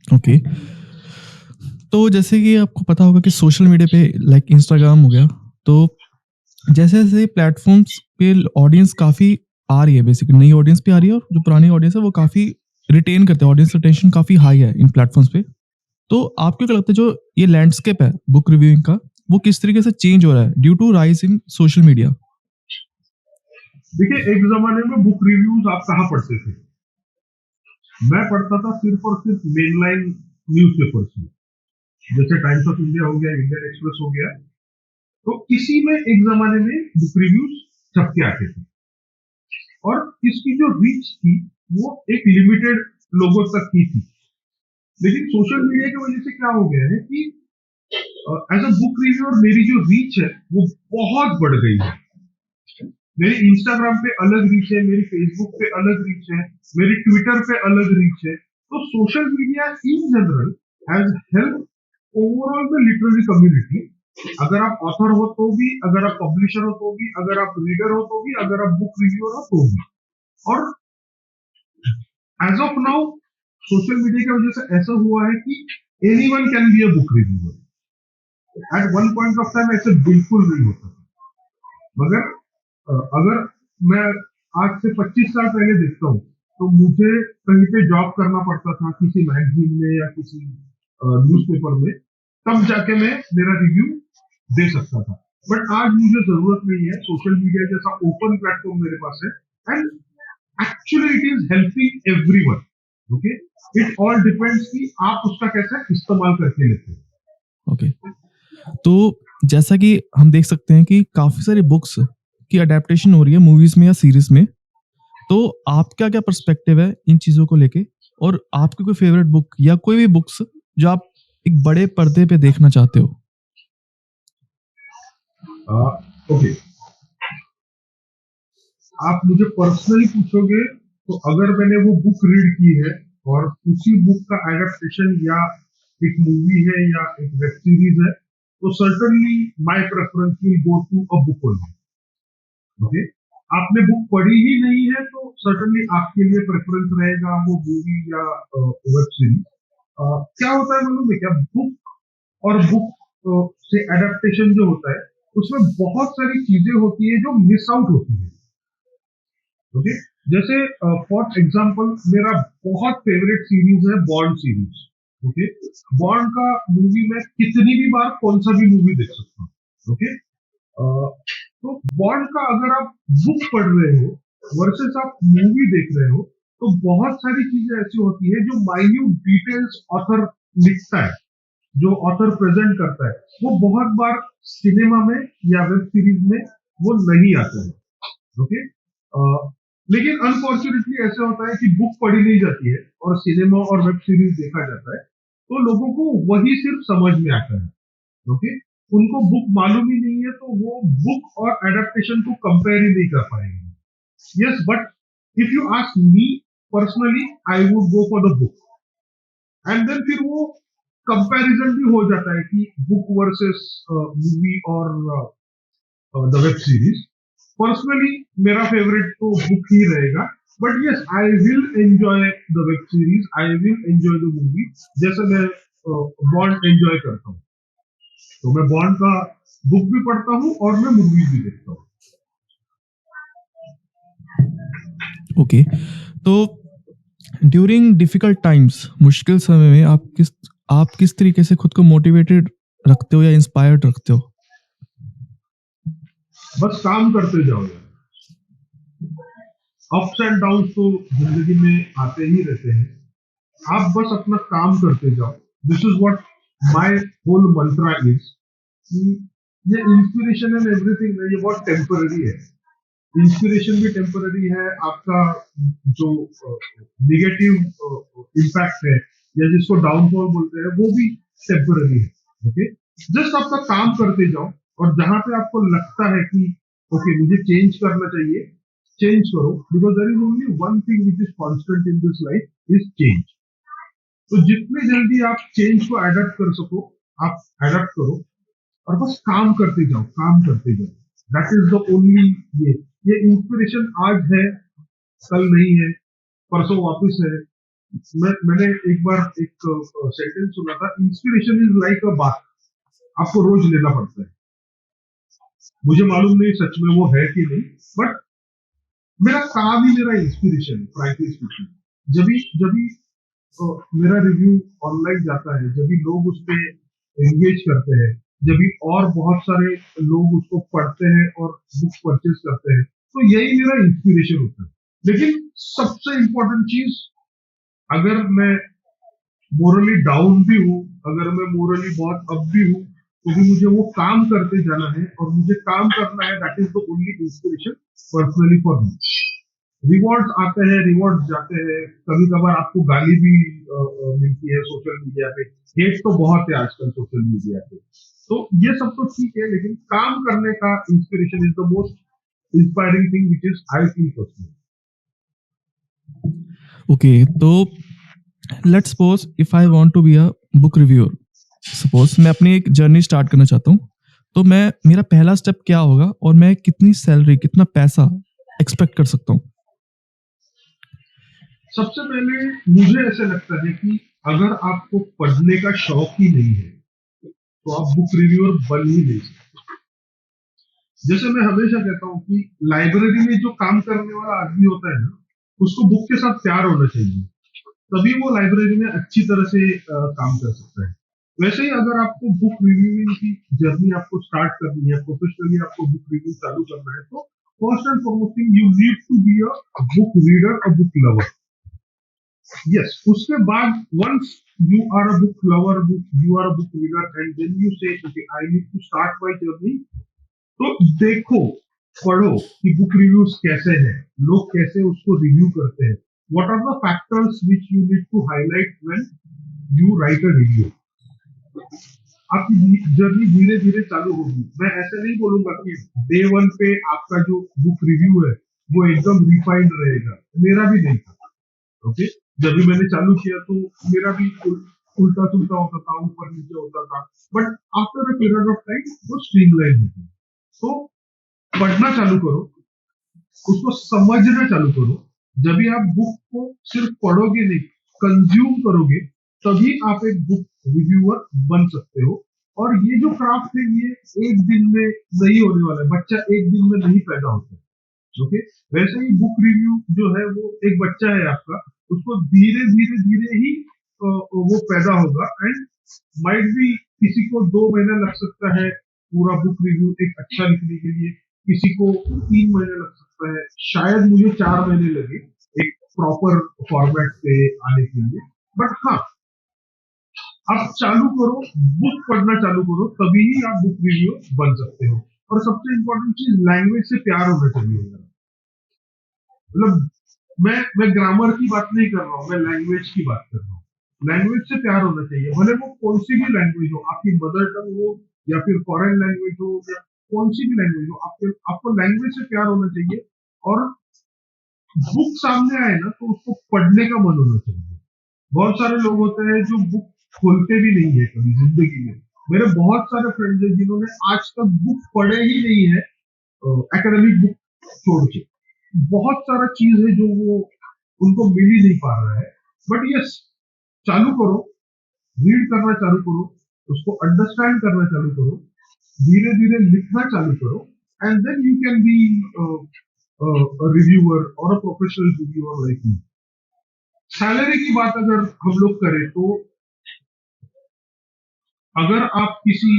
Okay. तो जैसे कि आपको पता होगा कि social media पे like Instagram हो गया, तो जैसे-जैसे प्लेटफ़ॉर्म्स पे ऑडियंस काफ़ी आ रही है, बेसिकली नई ऑडियंस भी आ रही है और जो पुरानी ऑडियंस है वो काफ़ी रिटेन करते हैं, ऑडियंस रिटेंशन काफ़ी हाई है इन प्लेटफ़ॉर्म्स पे। तो आपको क्या लगता है जो ये लैंडस्केप है बुक रिव्यूइंग का, वो किस तरीके से चेंज हो रहा है due to rise in social media? देखिए, एक ज़माने में बुक रिव्यूज़ आप कहाँ पढ़ते थे? मैं पढ़ता था सिर्फ़ और सिर्फ़ मेनलाइन न्यूज़पेपर्स में, जैसे टाइम्स ऑफ इंडिया हो गया, इंडियन एक्सप्रेस हो गया, तो इसी में एक ज़माने में बुक रिव्यूज़ छप के आते थे और इसकी जो रीच थी, वो एक लिमिटेड लोगों तक की थी। लेकिन सोशल मीडिया की वजह से क्या हो गया है कि एज़ अ बुक रिव्यूअर मेरी जो रीच है, वो बहुत बढ़ गई है। मेरी इंस्टाग्राम पे अलग रीच है, मेरी फेसबुक पे अलग रीच है, मेरी ट्विटर पे अलग रीच है. तो social media in general has help overall the literary community. अगर आप ऑथर हो तो भी, अगर आप पब्लिशर हो तो भी, अगर आप रीडर हो तो भी, अगर आप बुक रिव्यूअर हो तो भी. और as of now social media की वजह से ऐसा हुआ है कि anyone can be a book reviewer. At one point of time ऐसे बिल्कुल नहीं होता था, मगर अगर मैं आज से 25 साल पहले देखता हूँ तो मुझे कहीं पे जॉब करना पड़ता था, किसी मैगजीन में या किसी न्यूज़पेपर में, तब जाके मैं मेरा रिव्यू दे सकता था. बट आज मुझे जरूरत नहीं है, सोशल मीडिया जैसा ओपन प्लेटफॉर्म मेरे पास है and actually it is helping everyone. Okay, it all depends कि आप उसका कैसे इस्तेमाल करके लेते हैं. ओके। तो जैसा कि हम देख सकते हैं कि काफ़ी सारी बुक्स की अडेप्टेशन हो रही है मूवीज़ में या सीरीज़ में। तो आपका क्या पर्सपेक्टिव है इन चीज़ों को लेके? और आपकी कोई फ़ेवरेट बुक या कोई भी बुक्स जो आप एक बड़े पर्दे पे देखना चाहते हो? ओके, आप मुझे पर्सनली पूछोगे तो अगर मैंने वो बुक रीड की है और उसी बुक का एडेप्टेशन या एक मूवी है या एक वेब सीरीज है, तो certainly my preference will go to a book only. Okay, आपने बुक पढ़ी ही नहीं है तो सर्टेनली आपके लिए प्रेफरेंस रहेगा वो मूवी या वेब सीरीज. क्या होता है मालूम है क्या? बुक और बुक से एडेप्टेशन जो होता है उसमें बहुत सारी चीजें होती है जो मिस आउट होती है. ओके, जैसे फॉर एग्जांपल मेरा बहुत फेवरेट सीरीज है बॉन्ड सीरीज. ओके, बॉन्ड का मूवी में कितनी भी बार कौन सा भी मूवी देख सकता हूँ. ओके, तो बॉन्ड का अगर आप बुक पढ़ रहे हो वर्सेस आप मूवी देख रहे हो, तो बहुत सारी चीजें ऐसी होती है जो माइन्यूट डिटेल्स ऑथर लिखता है, जो ऑथर प्रेजेंट करता है, वो बहुत बार सिनेमा में या वेब सीरीज में वो नहीं आता है. ओके, लेकिन अनफॉर्चुनेटली ऐसा होता है कि बुक पढ़ी नहीं जाती है और सिनेमा और वेब सीरीज देखा जाता है, तो लोगों को वही सिर्फ समझ में आता है. ओके, उनको बुक मालूम ही नहीं है तो वो बुक और एडेप्टेशन को कंपेयर ही नहीं कर पाएंगे. Yes, but if you ask me personally I would go for the book and then फिर वो कंपैरिजन भी हो जाता है कि बुक वर्सेस मूवी और द वेब सीरीज. पर्सनली मेरा फेवरेट तो बुक ही रहेगा, but yes I will enjoy the web series, I will enjoy the movie, जैसे मैं बॉन्ड एंजॉय करता हूँ. तो मैं बॉन्ड का बुक भी पढ़ता हूँ और मैं मूवीज भी देखता हूँ. ओके। तो ड्यूरिंग डिफिकल्ट टाइम्स, मुश्किल समय में आप किस तरीके से खुद को मोटिवेटेड रखते हो या इंस्पायर्ड रखते हो? बस काम करते जाओ यार. अप्स एंड डाउन तो जिंदगी में आते ही रहते हैं, आप बस अपना काम करते जाओ. This is what my whole mantra is कि ये इंस्पिरेशन एंड एवरीथिंग ये बहुत टेम्पररी है। इंस्पिरेशन भी टेम्पररी है, आपका जो निगेटिव इम्पैक्ट है या जिसको डाउनफॉल बोलते हैं वो भी टेम्पररी है। ओके, जस्ट आपका काम करते जाओ और जहां पे आपको लगता है कि ओके मुझे चेंज करना चाहिए, चेंज करो, because there is only one thing which is constant in this life is change. तो जितनी जल्दी आप चेंज को अडॉप्ट कर सको आप अडॉप्ट करो और बस काम करते जाओ, काम करते जाओ। दैट इज द ओनली ये इंस्पिरेशन आज है, कल नहीं है, परसों वापस है। मैंने एक बार एक सेंटेंस सुना था, inspiration is like a bath, आपको रोज लेना पड़ता है। मुझे मालूम नहीं सच में वो है कि नहीं, बट मेरा काम ही मेरा इंस्पिरेशन है, फ्रैंकली स्पीकिंग। जब भी मेरा रिव्यू ऑनलाइन जाता है, जब भी लोग उस पर एंगेज करते हैं, जब भी और बहुत सारे लोग उसको पढ़ते हैं और बुक परचेज करते हैं, तो यही मेरा इंस्पिरेशन होता है। लेकिन सबसे इंपॉर्टेंट चीज, अगर मैं मोरली डाउन भी हूँ, अगर मैं मोरली बहुत अप भी हूँ, तो भी मुझे वो काम करते जाना है और मुझे काम करना है। That is the only inspiration personally for me. Rewards आते हैं, रिवॉर्ड्स जाते हैं, कभी कभार आपको गाली भी मिलती है सोशल मीडिया पे। हेट तो बहुत है आजकल सोशल मीडिया पे, तो ये सब तो ठीक है, लेकिन काम करने का inspiration is the most inspiring thing which is I feel personally. Okay, तो let's suppose if I want to be a book reviewer, suppose मैं अपनी एक जर्नी स्टार्ट करना चाहता हूँ, तो मैं मेरा पहला स्टेप क्या होगा और मैं कितनी सैलरी, कितना पैसा एक्सपेक्ट कर सकता हूँ? सबसे पहले मुझे ऐसा लगता है कि अगर आपको पढ़ने का शौक ही नहीं है तो आप बुक रिव्यूअर बन ही नहीं सकते। जैसे मैं हमेशा कहता हूँ कि लाइब्रेरी में जो काम करने वाला आदमी होता है ना, उसको बुक के साथ प्यार होना चाहिए, तभी वो लाइब्रेरी में अच्छी तरह से काम कर सकता है। वैसे ही अगर आपको बुक रिव्यूइंग की जर्नी आपको स्टार्ट करनी है, प्रोफेशनली आपको बुक रिव्यू चालू करना है, तो first and foremost thing you need to be a book reader, a book lover. Yes, उसके बाद once you are a book lover, you are a book reader and then you say okay I need to start my journey, तो देखो, पढ़ो कि book reviews कैसे हैं, लोग कैसे उसको रिव्यू करते हैं, what are the factors which you need to highlight when you write a review. आपकी जर्नी धीरे धीरे चालू होगी। मैं ऐसे नहीं बोलूंगा कि डे वन पे आपका जो बुक रिव्यू है वो एकदम रिफाइंड रहेगा, मेरा भी नहीं था। ओके, जब भी मैंने चालू किया तो मेरा भी उल्टा सुलटा होता था, ऊपर नीचे होता था, but after a period of time वो स्ट्रीमलाइन होता है। तो पढ़ना चालू करो, उसको समझना चालू करो। जब भी आप बुक को सिर्फ पढ़ोगे नहीं, कंज्यूम करोगे, तभी आप एक बुक रिव्यूअर बन सकते हो। और ये जो क्राफ्ट है ये एक दिन में नहीं होने वाला है, बच्चा एक दिन में नहीं पैदा होता है। ओके, वैसे ही बुक रिव्यू जो है वो एक बच्चा है आपका, उसको धीरे धीरे धीरे ही वो पैदा होगा। एंड माइट भी किसी को 2 महीना लग सकता है पूरा बुक रिव्यू एक अच्छा लिखने के लिए, किसी को 3 महीने लग सकता है, शायद मुझे 4 महीने लगे एक प्रॉपर फॉर्मेट पे आने के लिए। बट हाँ, आप चालू करो, बुक पढ़ना चालू करो, तभी ही आप बुक रिव्यू बन सकते हो। और सबसे इम्पोर्टेंट चीज, लैंग्वेज से प्यार होना चाहिए। मतलब मैं ग्रामर की बात नहीं कर रहा हूँ, मैं लैंग्वेज की बात कर रहा हूँ। लैंग्वेज से प्यार होना चाहिए, भले वो कोई सी भी लैंग्वेज हो, आपकी मदर टंग हो या फिर फॉरेन लैंग्वेज हो या कौन सी भी लैंग्वेज हो, आपको लैंग्वेज से प्यार होना चाहिए। और बुक सामने आए ना तो उसको पढ़ने का मन होना चाहिए। बहुत सारे लोग होते हैं जो बुक खोलते भी नहीं है कभी जिंदगी में। मेरे बहुत सारे फ्रेंड्स हैं जिन्होंने आज तक बुक पढ़े ही नहीं है, एकेडमिक बुक छोड़ के। बहुत सारा चीज है जो वो उनको मिल ही नहीं पा रहा है। बट यस, चालू करो, रीड करना चालू करो, उसको अंडरस्टैंड करना चालू करो, धीरे धीरे लिखना चालू करो, and then you can be reviewer और a professional reviewer like me. Salary की बात अगर हम लोग करें तो अगर आप किसी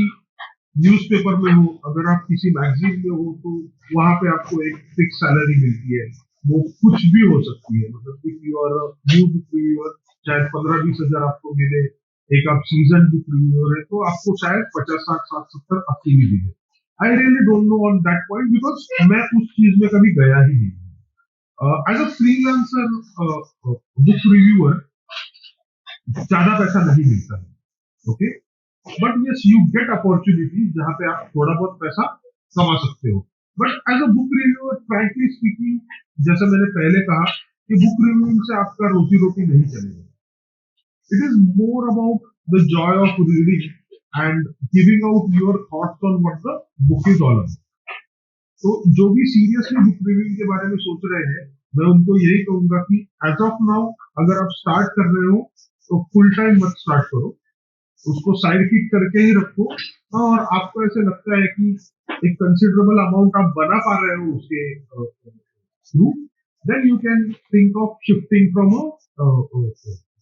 न्यूज़पेपर में हो, अगर आप किसी मैगजीन में हो, तो वहां पे आपको एक फिक्स सैलरी मिलती है। वो कुछ भी हो सकती है, मतलब if you are new book reviewer शायद 15-20 हजार आपको मिले, एक आप सीजन बुक रिव्यूअर है तो आपको शायद 50, 60, 60, 70, 80 भी मिले। I really don't know on that point because मैं उस चीज में कभी गया ही नहीं। As a freelancer book reviewer ज्यादा पैसा नहीं मिलता है, okay, but yes you get opportunity जहां पे आप थोड़ा बहुत पैसा कमा सकते हो। But as a book reviewer frankly speaking, जैसे मैंने पहले कहा कि बुक रिव्यूइंग से आपका रोजी रोटी नहीं चलेगा। It is more about the Joy of reading and giving out your thoughts on what the book is all about. तो जो भी सीरियसली बुक रिव्यूइंग के बारे में सोच रहे हैं, मैं उनको यही कहूंगा कि एज ऑफ नाउ अगर आप स्टार्ट कर रहे हो तो फुल टाइम मत स्टार्ट करो, उसको साइड किक करके ही रखो। और आपको ऐसे लगता है कि एक कंसिडरेबल अमाउंट आप बना पा रहे हो उसके through, then you can think of shifting from a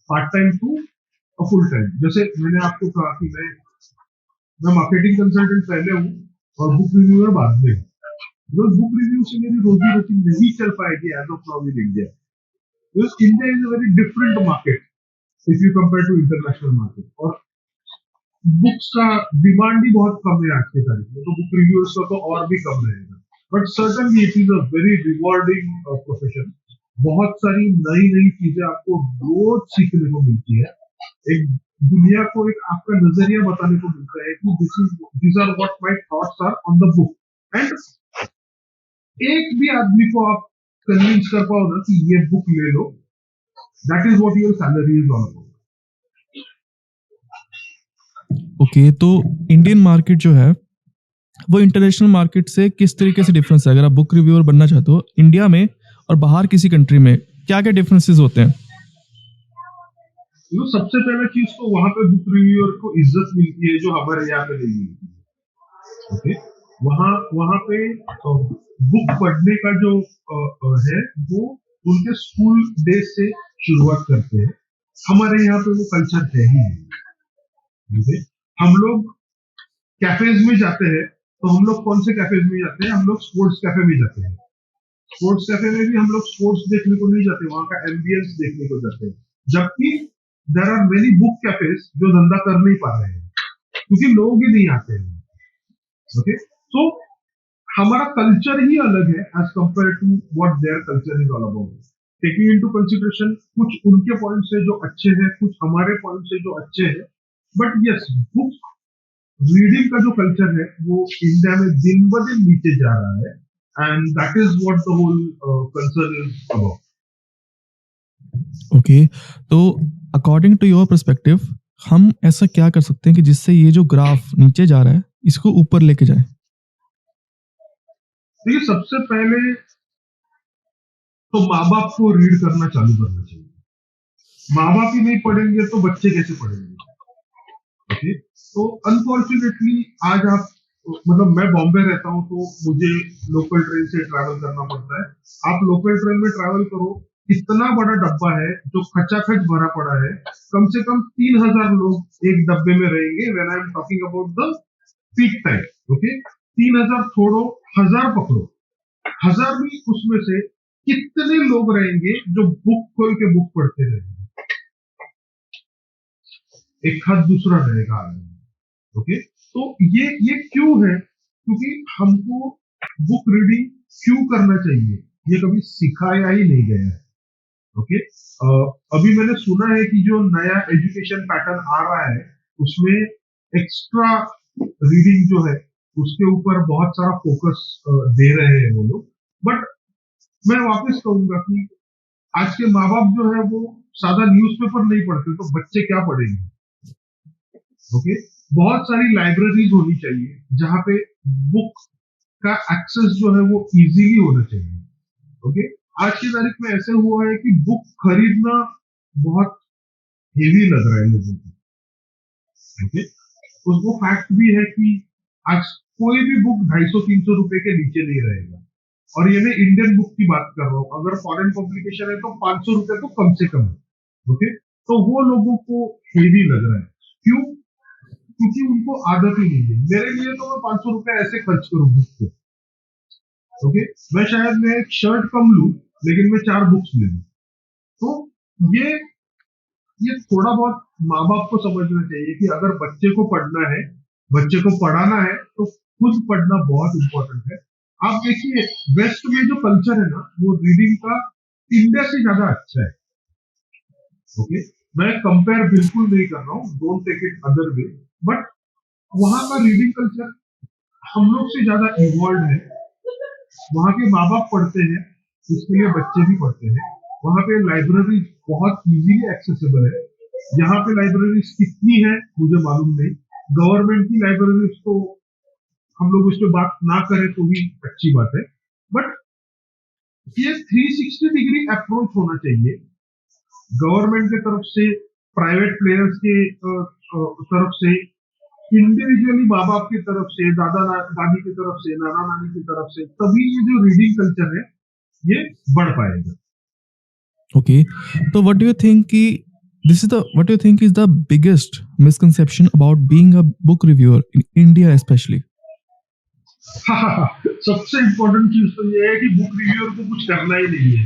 part time to a full time. जैसे मैंने आपको कहा कि मैं मार्केटिंग कंसल्टेंट पहले हूँ और बुक रिव्यूअर बाद में हूँ। बिकॉज बुक रिव्यू से मेरी रोजी रोटी नहीं चल पाएगी as of now in India, because India is a very different market if you compare to international market. और बुक्स का डिमांड ही बहुत कम है आज के तारीख में, तो बुक रिव्यूअर्स का तो और भी कम रहेगा। But certainly it is a very rewarding profession. बहुत सारी नई नई चीजें आपको रोज सीखने को मिलती है। एक दुनिया को एक आपका नजरिया बताने को मिलता है कि this are what my thoughts are on the book. And एक भी आदमी को आप कन्विंस कर पाओ ना कि ये बुक ले लो, that is what your salary is all about. Okay, तो इंडियन मार्केट जो है वो इंटरनेशनल मार्केट से किस तरीके से डिफरेंस है? अगर आप बुक रिव्यूअर बनना चाहते हो इंडिया में और बाहर किसी कंट्री में, क्या क्या डिफरेंसेस होते हैं? सबसे पहले चीज तो वहां पे बुक रिव्यूअर को इज्जत मिलती है जो हमारे यहाँ पे नहीं मिलती है, ओके। वहां वहां पे बुक पढ़ने का जो है वो उनके स्कूल डेज से शुरुआत करते हैं। हमारे यहाँ पे वो कल्चर है ही नहीं, ओके। हम लोग कैफेज में जाते हैं, तो हम लोग कौन से कैफेज में जाते हैं? हम लोग स्पोर्ट्स कैफे में जाते हैं। स्पोर्ट्स कैफे में भी हम लोग स्पोर्ट्स देखने को नहीं जाते, वहां का एम्बियंस देखने को जाते हैं। जबकि there are many book cafes जो धंधा कर नहीं पा रहे हैं क्योंकि लोग ही नहीं आते हैं, ओके। सो हमारा कल्चर ही अलग है as compare to what their culture is all about. Taking into consideration कुछ उनके पॉइंट्स है जो अच्छे हैं, कुछ हमारे पॉइंट्स है जो अच्छे हैं। बट यस, बुक रीडिंग का जो कल्चर है वो इंडिया में दिन ब दिन नीचे जा रहा है, and that is what the whole concern is about. Okay, तो अकॉर्डिंग टू योर पर्सपेक्टिव हम ऐसा क्या कर सकते हैं कि जिससे ये जो ग्राफ नीचे जा रहा है इसको ऊपर लेके जाए? देखिए, सबसे पहले तो माँ बाप को रीड करना चालू करना चाहिए। माँ बाप ही नहीं पढ़ेंगे तो बच्चे कैसे पढ़ेंगे, ओके। तो अनफॉर्चुनेटली आज आप, मतलब मैं बॉम्बे रहता हूँ तो मुझे लोकल ट्रेन से ट्रैवल करना पड़ता है। आप लोकल ट्रेन में ट्रैवल करो, इतना बड़ा डब्बा है जो खचाखच भरा पड़ा है, कम से कम 3000 लोग एक डब्बे में रहेंगे। When I am talking about the peak time, okay. 3000 छोड़ो, 1000 पकड़ो, 1000 भी उसमें से कितने लोग रहेंगे जो बुक खोल के बुक पढ़ते रहेंगे? एक हाथ दूसरा रहेगा, ओके। तो ये क्यों है? क्योंकि हमको बुक रीडिंग क्यों करना चाहिए ये कभी सिखाया ही नहीं गया है, ओके। अभी मैंने सुना है कि जो नया एजुकेशन पैटर्न आ रहा है उसमें एक्स्ट्रा रीडिंग जो है उसके ऊपर बहुत सारा फोकस दे रहे हैं वो लोग। बट मैं वापस कहूंगा कि आज के माँ बाप जो है वो सादा न्यूज़पेपर नहीं पढ़ते, तो बच्चे क्या पढ़ेंगे, ओके। बहुत सारी लाइब्रेरीज होनी चाहिए जहां पे बुक का एक्सेस जो है वो इजीली होना चाहिए, ओके। आज की तारीख में ऐसे हुआ है कि बुक खरीदना बहुत हेवी लग रहा है लोगों को, ओके। उसको फैक्ट भी है कि आज कोई भी बुक 250-300 रुपए के नीचे नहीं रहेगा। और ये मैं इंडियन बुक की बात कर रहा हूँ, अगर फॉरेन पब्लिकेशन है तो 500 रुपए तो कम से कम है, ओके। तो वो लोगों को हेवी लग रहा है, क्यों? क्योंकि उनको आदत ही नहीं है। मेरे लिए तो मैं 500 रुपए ऐसे खर्च करूँ बुक पे, ओके। मैं एक शर्ट कम लूं लेकिन मैं 4 बुक्स ले लूं। तो ये ये थोड़ा बहुत माँ बाप को समझना चाहिए कि अगर बच्चे को पढ़ना है, बच्चे को पढ़ाना है, तो खुद पढ़ना बहुत इंपॉर्टेंट है। आप देखिए वेस्ट में जो कल्चर है ना वो रीडिंग का इंडिया से ज्यादा अच्छा है। ओके, मैं कंपेयर बिल्कुल नहीं कर रहा हूँ, don't take it other way, but वहां का रीडिंग कल्चर हम लोग से ज्यादा इवॉल्व है। वहाँ के माँ बाप पढ़ते हैं, इसके लिए बच्चे भी पढ़ते हैं। वहाँ पे लाइब्रेरी बहुत इजीली एक्सेसिबल है। यहाँ पे लाइब्रेरीज कितनी है मुझे मालूम नहीं। गवर्नमेंट की लाइब्रेरीज तो हम लोग उस पर बात ना करें तो भी अच्छी बात है, बट ये 360 डिग्री अप्रोच होना चाहिए गवर्नमेंट की तरफ से, प्राइवेट प्लेयर्स के तरफ से, इंडिविजुअली माँ बाप की तरफ से, दादी की तरफ से, नाना नानी की तरफ से, तभी ये जो रीडिंग कल्चर है ये बढ़ पाएगा। Okay. So what do you think what do you think is the biggest misconception about being a book reviewer in India especially? सबसे इम्पोर्टेंट चीज तो ये है कि बुक रिव्यूअर को कुछ करना ही नहीं है,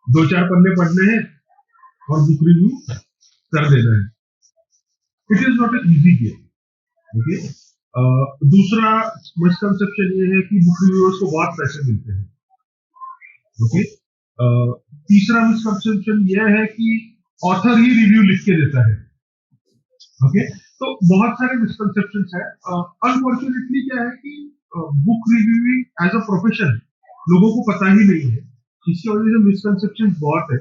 2-4 पन्ने पढ़ने हैं और बुक रिव्यू कर देना है। It is not an easy game. Okay, दूसरा मिसकंसेप्शन ये है कि बुक रिव्यूअर्स को बहुत पैसे मिलते हैं। ओके, तीसरा मिसकंसेप्शन यह है कि ऑथर ही रिव्यू लिख के देता है। ओके, तो बहुत सारे मिसकंसेप्शन है। अनफॉर्चुनेटली क्या है कि book reviewing as a profession लोगों को पता ही नहीं है, इसकी वजह से मिसकंसेप्शन बहुत है।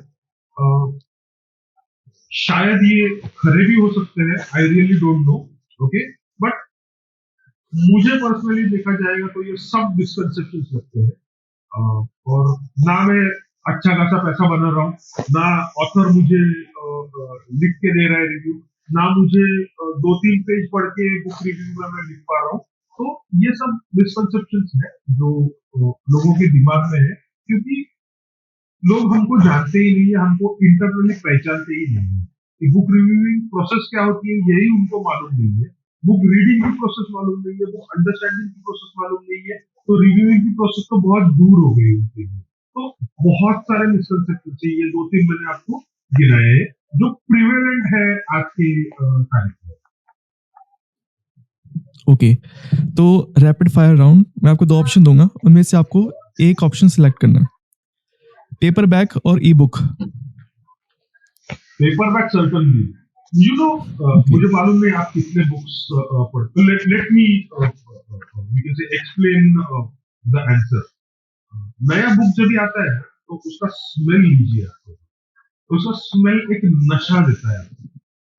शायद ये खरे भी हो सकते हैं, आई really don't no. Okay, but मुझे पर्सनली देखा जाएगा तो ये सब मिसकंसेप्शन लगते हैं। और ना मैं अच्छा खासा पैसा बना रहा हूँ, ना ऑथर मुझे लिख के दे रहा है रिव्यू, ना मुझे 2-3 पेज पढ़ के बुक रिव्यू में मैं लिख पा रहा हूँ। तो ये सब मिसकंसेप्शन है जो लोगों के दिमाग में है, क्योंकि लोग हमको जानते ही नहीं है, हमको इंटरनली पहचानते ही नहीं है कि बुक रिव्यूइंग प्रोसेस क्या होती है, यही उनको मालूम नहीं है। बुक रीडिंग की प्रोसेस मालूम नहीं है, बुक अंडरस्टैंडिंग की प्रोसेस मालूम नहीं है, तो रिव्यूइंग की प्रोसेस तो बहुत दूर हो गई उनके लिए। तो बहुत सारे मिसकंसेप्शन है, ये 2-3 मैंने आपको गिनाए हैं जो प्रिवेलेंट है आज के तारीख में। ओके, तो रैपिड फायर राउंड मैं आपको 2 ऑप्शन दूंगा, उनमें से आपको एक ऑप्शन सिलेक्ट करना है, पेपर बैक और ई book. Paper back certainly, you know, मुझे मालूम नहीं आप कितने बुक्स पढ़ते। लेट मी यू कैन से एक्सप्लेन द आंसर। नया बुक जब भी आता है तो उसका स्मेल लीजिए आपको, तो उसका स्मेल एक नशा देता है आपको।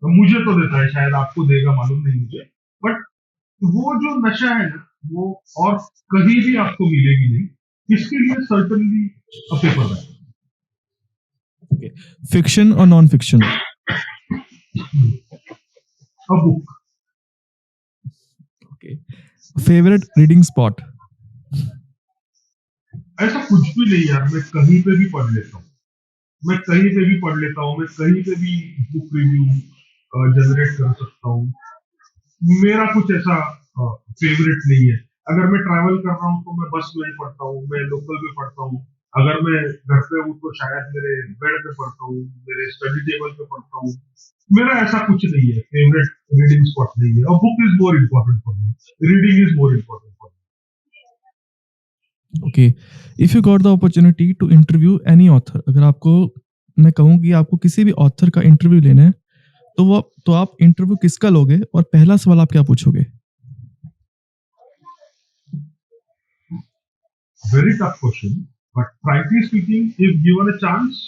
तो मुझे तो देता है, शायद आपको देगा, मालूम नहीं मुझे, बट वो जो नशा है ना वो और कहीं भी आपको मिलेगी नहीं। इसके लिए सर्टनली पेपर बैक। फिक्शन और non fiction? A book. Okay, favourite reading spot? ऐसा कुछ भी नहीं यार, मैं कहीं पे भी पढ़ लेता हूँ, मैं कहीं पे भी पढ़ लेता हूँ, मैं कहीं पे भी बुक रिव्यू जनरेट कर सकता हूँ। मेरा कुछ ऐसा फेवरेट नहीं है। अगर मैं ट्रैवल कर रहा हूँ तो मैं बस में पढ़ता हूँ, मैं लोकल में पढ़ता हूँ। अगर मैं घर पे हूँ तो शायद मेरे बेड पे पढ़ता हूँ, मेरे स्टडी टेबल पे पढ़ता हूँ। मेरा ऐसा कुछ नहीं है, फेवरेट रीडिंग स्पॉट नहीं है। और book is more important for me, reading is more important for me. Okay, if you got the opportunity to interview any author, अगर आपको मैं कहूँ कि आपको किसी भी ऑथर का इंटरव्यू लेना है, तो आप इंटरव्यू किसका लोगे और पहला सवाल आप क्या पूछोगे? Very tough question, but frankly speaking, if given a chance,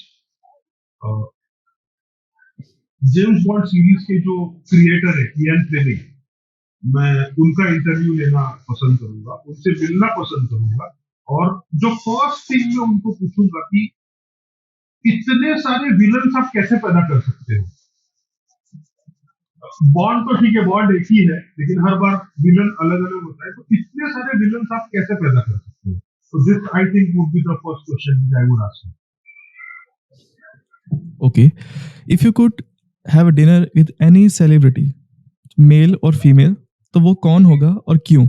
James bond series के जो क्रिएटर है इयन फ्लेमिंग, मैं उनका इंटरव्यू लेना पसंद करूंगा, उनसे मिलना पसंद करूंगा। और जो फर्स्ट थिंग मैं उनको पूछूंगा कि इतने सारे विलन्स आप कैसे पैदा कर सकते हो। बॉन्ड तो ठीक है, बॉन्ड एक ही है, लेकिन हर बार विलन अलग अलग होता है, तो इतने सारे विलन्स आप कैसे पैदा कर सकते हो। So this I think would be the first question which I would ask you. Okay, if you could have a dinner with any celebrity, male और फीमेल, तो वो कौन होगा और क्यों?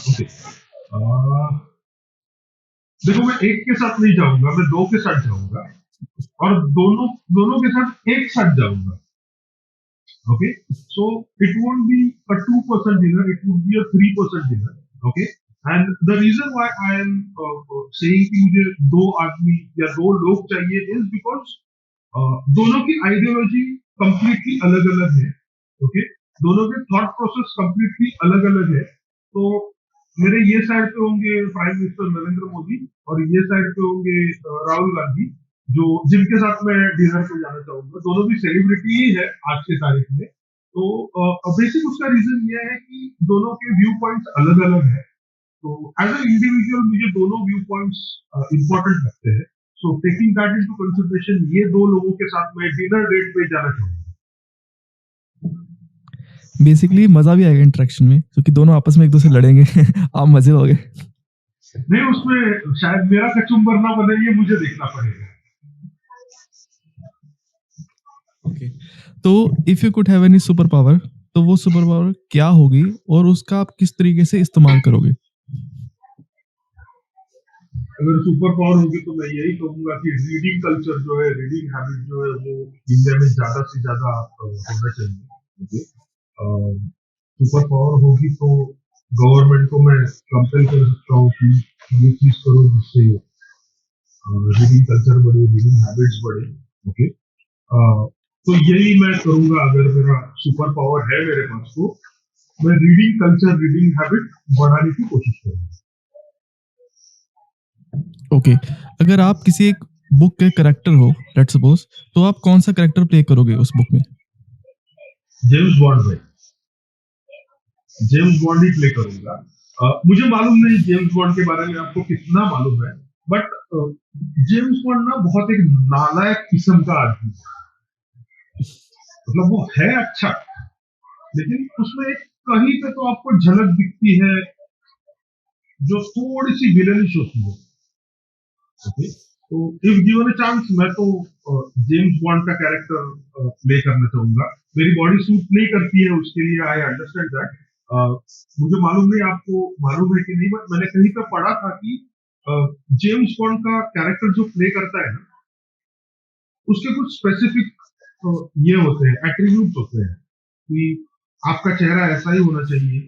Okay. देखो, मैं एक के साथ नहीं जाऊंगा, मैं 2 के साथ जाऊंगा, और दोनों के साथ एक साथ जाऊंगा। Okay, so it won't be a 2% dinner, it would be a 3% dinner. Okay, and the reason why I am saying कि मुझे दो आदमी या दो लोग चाहिए is because दोनों की आइडियोलॉजी कंप्लीटली अलग अलग है. ओके, दोनों के थॉट प्रोसेस कंप्लीटली अलग अलग है. तो मेरे ये साइड पे होंगे प्राइम मिनिस्टर नरेंद्र मोदी और ये साइड पे होंगे राहुल गांधी, जो जिनके साथ मैं डिनर पे जाना चाहूंगा. दोनों भी सेलिब्रिटी ही है आज के तारीख में. तो बेसिक उसका रीजन ये है कि दोनों के व्यू पॉइंट्स अलग अलग है. तो एज एन इंडिविजुअल मुझे दोनों व्यू पॉइंट्स इम्पोर्टेंट लगते हैं. सो टेकिंग दैट इनटू कंसिडरेशन ये दो लोगों के साथ मैं डिनर डेट पे जाना चाहूंगा. बेसिकली मजा भी आएगा इंटरेक्शन में क्योंकि दोनों आपस में एक दूसरे लड़ेंगे आप मजे हो गए. नहीं, उसमें शायद मेरा कचुम्बर ना बने, ये मुझे देखना पड़ेगा. ओके, तो if you could have any super power तो वो सुपर पावर क्या होगी और उसका आप किस तरीके से इस्तेमाल करोगे? अगर सुपर पावर होगी तो मैं यही कहूंगा कि रीडिंग कल्चर जो है, रीडिंग हैबिट जो है वो इंडिया में ज्यादा से ज्यादा होना चाहिए. ओके, सुपर पावर होगी तो गवर्नमेंट को मैं कंपेल कर सकता हूँ कि ये चीज करो जिससे रीडिंग कल्चर बढ़े, रीडिंग हैबिट्स बढ़े. ओके, तो यही मैं करूंगा. अगर मेरा सुपर पावर है मेरे पास तो मैं रीडिंग कल्चर, रीडिंग हैबिट बढ़ाने की कोशिश करूंगा. ओके, अगर आप किसी एक बुक के कैरेक्टर हो लेट्स सपोज, तो आप कौन सा कैरेक्टर प्ले करोगे उस बुक में? जेम्स बॉन्ड भाई, जेम्स बॉन्ड ही प्ले करूंगा. मुझे मालूम नहीं जेम्स बॉन्ड के बारे में आपको कितना मालूम है, बट जेम्स बॉन्ड ना बहुत एक नालायक किस्म का आदमी है. मतलब वो है अच्छा, लेकिन उसमें एक कहीं पे तो आपको झलक दिखती है जो थोड़ी सी विलेनिश होती है. ओके, तो इफ गिवन अ चांस मैं तो जेम्स बॉन्ड का कैरेक्टर प्ले करना चाहूंगा. मेरी बॉडी सूट नहीं करती है उसके लिए, आई अंडरस्टैंड दैट. मुझे मालूम नहीं आपको मालूम है कि नहीं, बट मैंने कहीं पे पढ़ा था कि जेम्स बॉन्ड का कैरेक्टर जो प्ले करता है ना, उसके कुछ स्पेसिफिक ये होते हैं, एट्रीब्यूट्स होते हैं कि आपका चेहरा ऐसा ही होना चाहिए,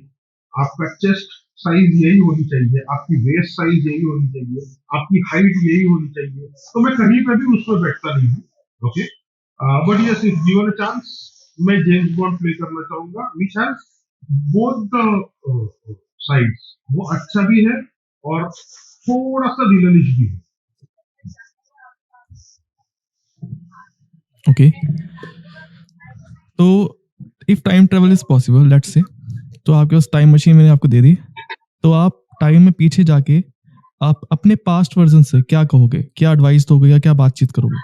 आपका चेस्ट साइज यही होनी चाहिए, आपकी वेस्ट साइज यही होनी चाहिए, आपकी हाइट यही होनी चाहिए. तो मैं कहीं पे भी उसमें बैठता नहीं हूँ. Okay, but yes if given a chance मैं जेम्स बॉन्ड प्ले करना चाहूंगा which has both the sides. वो अच्छा भी है और थोड़ा सा विलनिश भी है. ओके, तो if time travel is possible let's say, तो आपके पास टाइम मशीन मैंने आपको दे दी, तो आप टाइम में पीछे जाके आप अपने पास्ट वर्जन से क्या कहोगे, क्या एडवाइस दोगे या क्या बातचीत करोगे?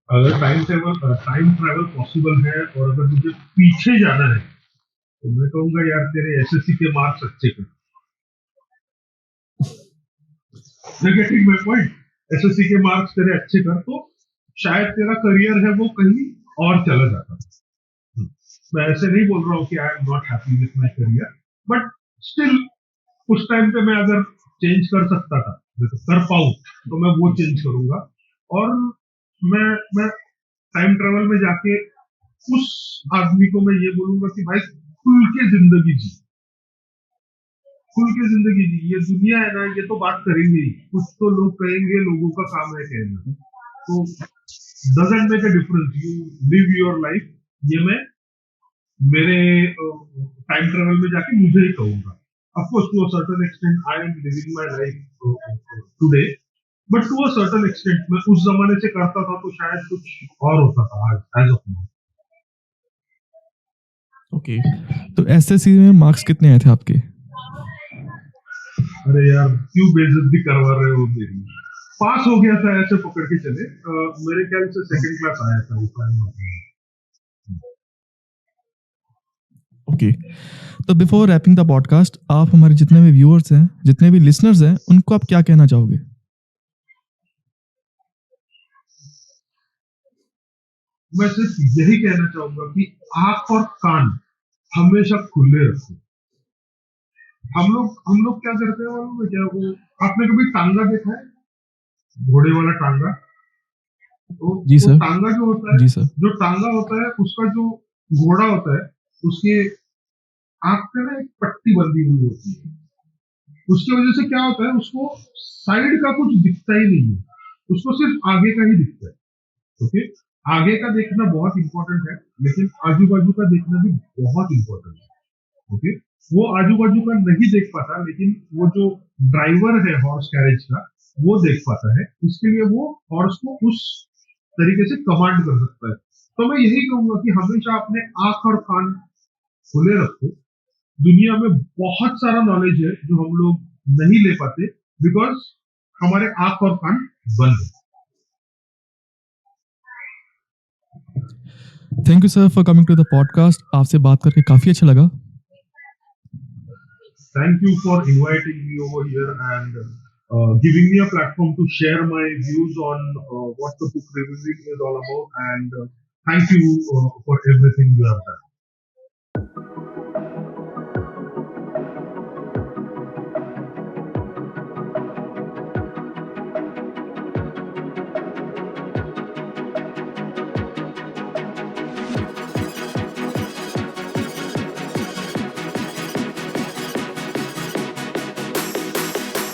अगर टाइम ट्रेवल पॉसिबल है और अगर मुझे पीछे जाना है तो मैं कहूंगा यार तेरे एसएससी के मार्क्स अच्छे कर. Getting my point. एसएससी के मार्क्स तेरे अच्छे कर तो शायद तेरा करियर है वो कहीं और चला जाता. मैं ऐसे नहीं बोल रहा हूँ कि I am not happy with my career, but still उस टाइम पे मैं अगर चेंज कर सकता था, तो कर पाऊं तो मैं वो चेंज करूंगा. और मैं टाइम ट्रेवल में जाके उस आदमी को मैं ये बोलूंगा कि भाई खुल के जिंदगी जी, खुल के जिंदगी जी. ये दुनिया है ना, ये तो बात करेंगे ही, कुछ तो लोग कहेंगे, लोगों का काम है कहना. तो doesn't make a difference, you live your life. ये मैं मेरे टाइम ट्रेवल में जाके मुझे ही कहूंगा. Of course to a certain extent I am living my life today, but to a certain extent मैं उस जमाने से करता था तो शायद कुछ और होता था आज एज ऑफ नाउ. ओके, तो एसएससी में मार्क्स कितने आए थे आपके? अरे यार क्यों बेइज्जती करवा रहे हो मेरी. पास हो गया था ऐसे पकड़ के चले. मेरे ख्याल से सेकंड क्लास आया था if I'm not wrong. Okay, तो बिफोर रैपिंग द पॉडकास्ट, आप हमारे जितने भी व्यूअर्स हैं, जितने भी लिसनर्स हैं, उनको आप क्या कहना चाहोगे? मैं सिर्फ यही कहना चाहूंगा कि आंख और कान हमेशा खुले रखो. हम लोग क्या करते हैं मालूम है क्या? वो आपने कभी टांगा देखा है, घोड़े वाला टांगा? तो जी वो सर। टांगा जो होता है, जी सर। जो टांगा होता है उसका जो घोड़ा होता है, उसके आंख पे ना एक पट्टी बंधी हुई होती है। उसकी वजह से क्या होता है, उसको साइड का कुछ दिखता ही नहीं है, उसको सिर्फ आगे का ही दिखता है। ओके, आगे का देखना बहुत इंपॉर्टेंट है, लेकिन आजू बाजू का देखना भी बहुत इंपॉर्टेंट है। ओके, वो आजू बाजू का नहीं देख पाता, लेकिन वो जो ड्राइवर है हॉर्स कैरेज का, वो देख पाता है। इसके लिए वो हॉर्स को उस तरीके से कमांड कर सकता है। तो मैं यही कहूंगा कि हमेशा अपने आंख और कान खुले रखो। दुनिया में बहुत सारा नॉलेज है जो हम लोग नहीं ले पाते, बिकॉज हमारे आंख और कान बंद है। Thank you sir for coming to the podcast. आपसे बात करके काफ़ी अच्छा लगा। Thank you for inviting me over here and giving me a platform to share my views on what the book reviewing is all about. And thank you for everything you have done.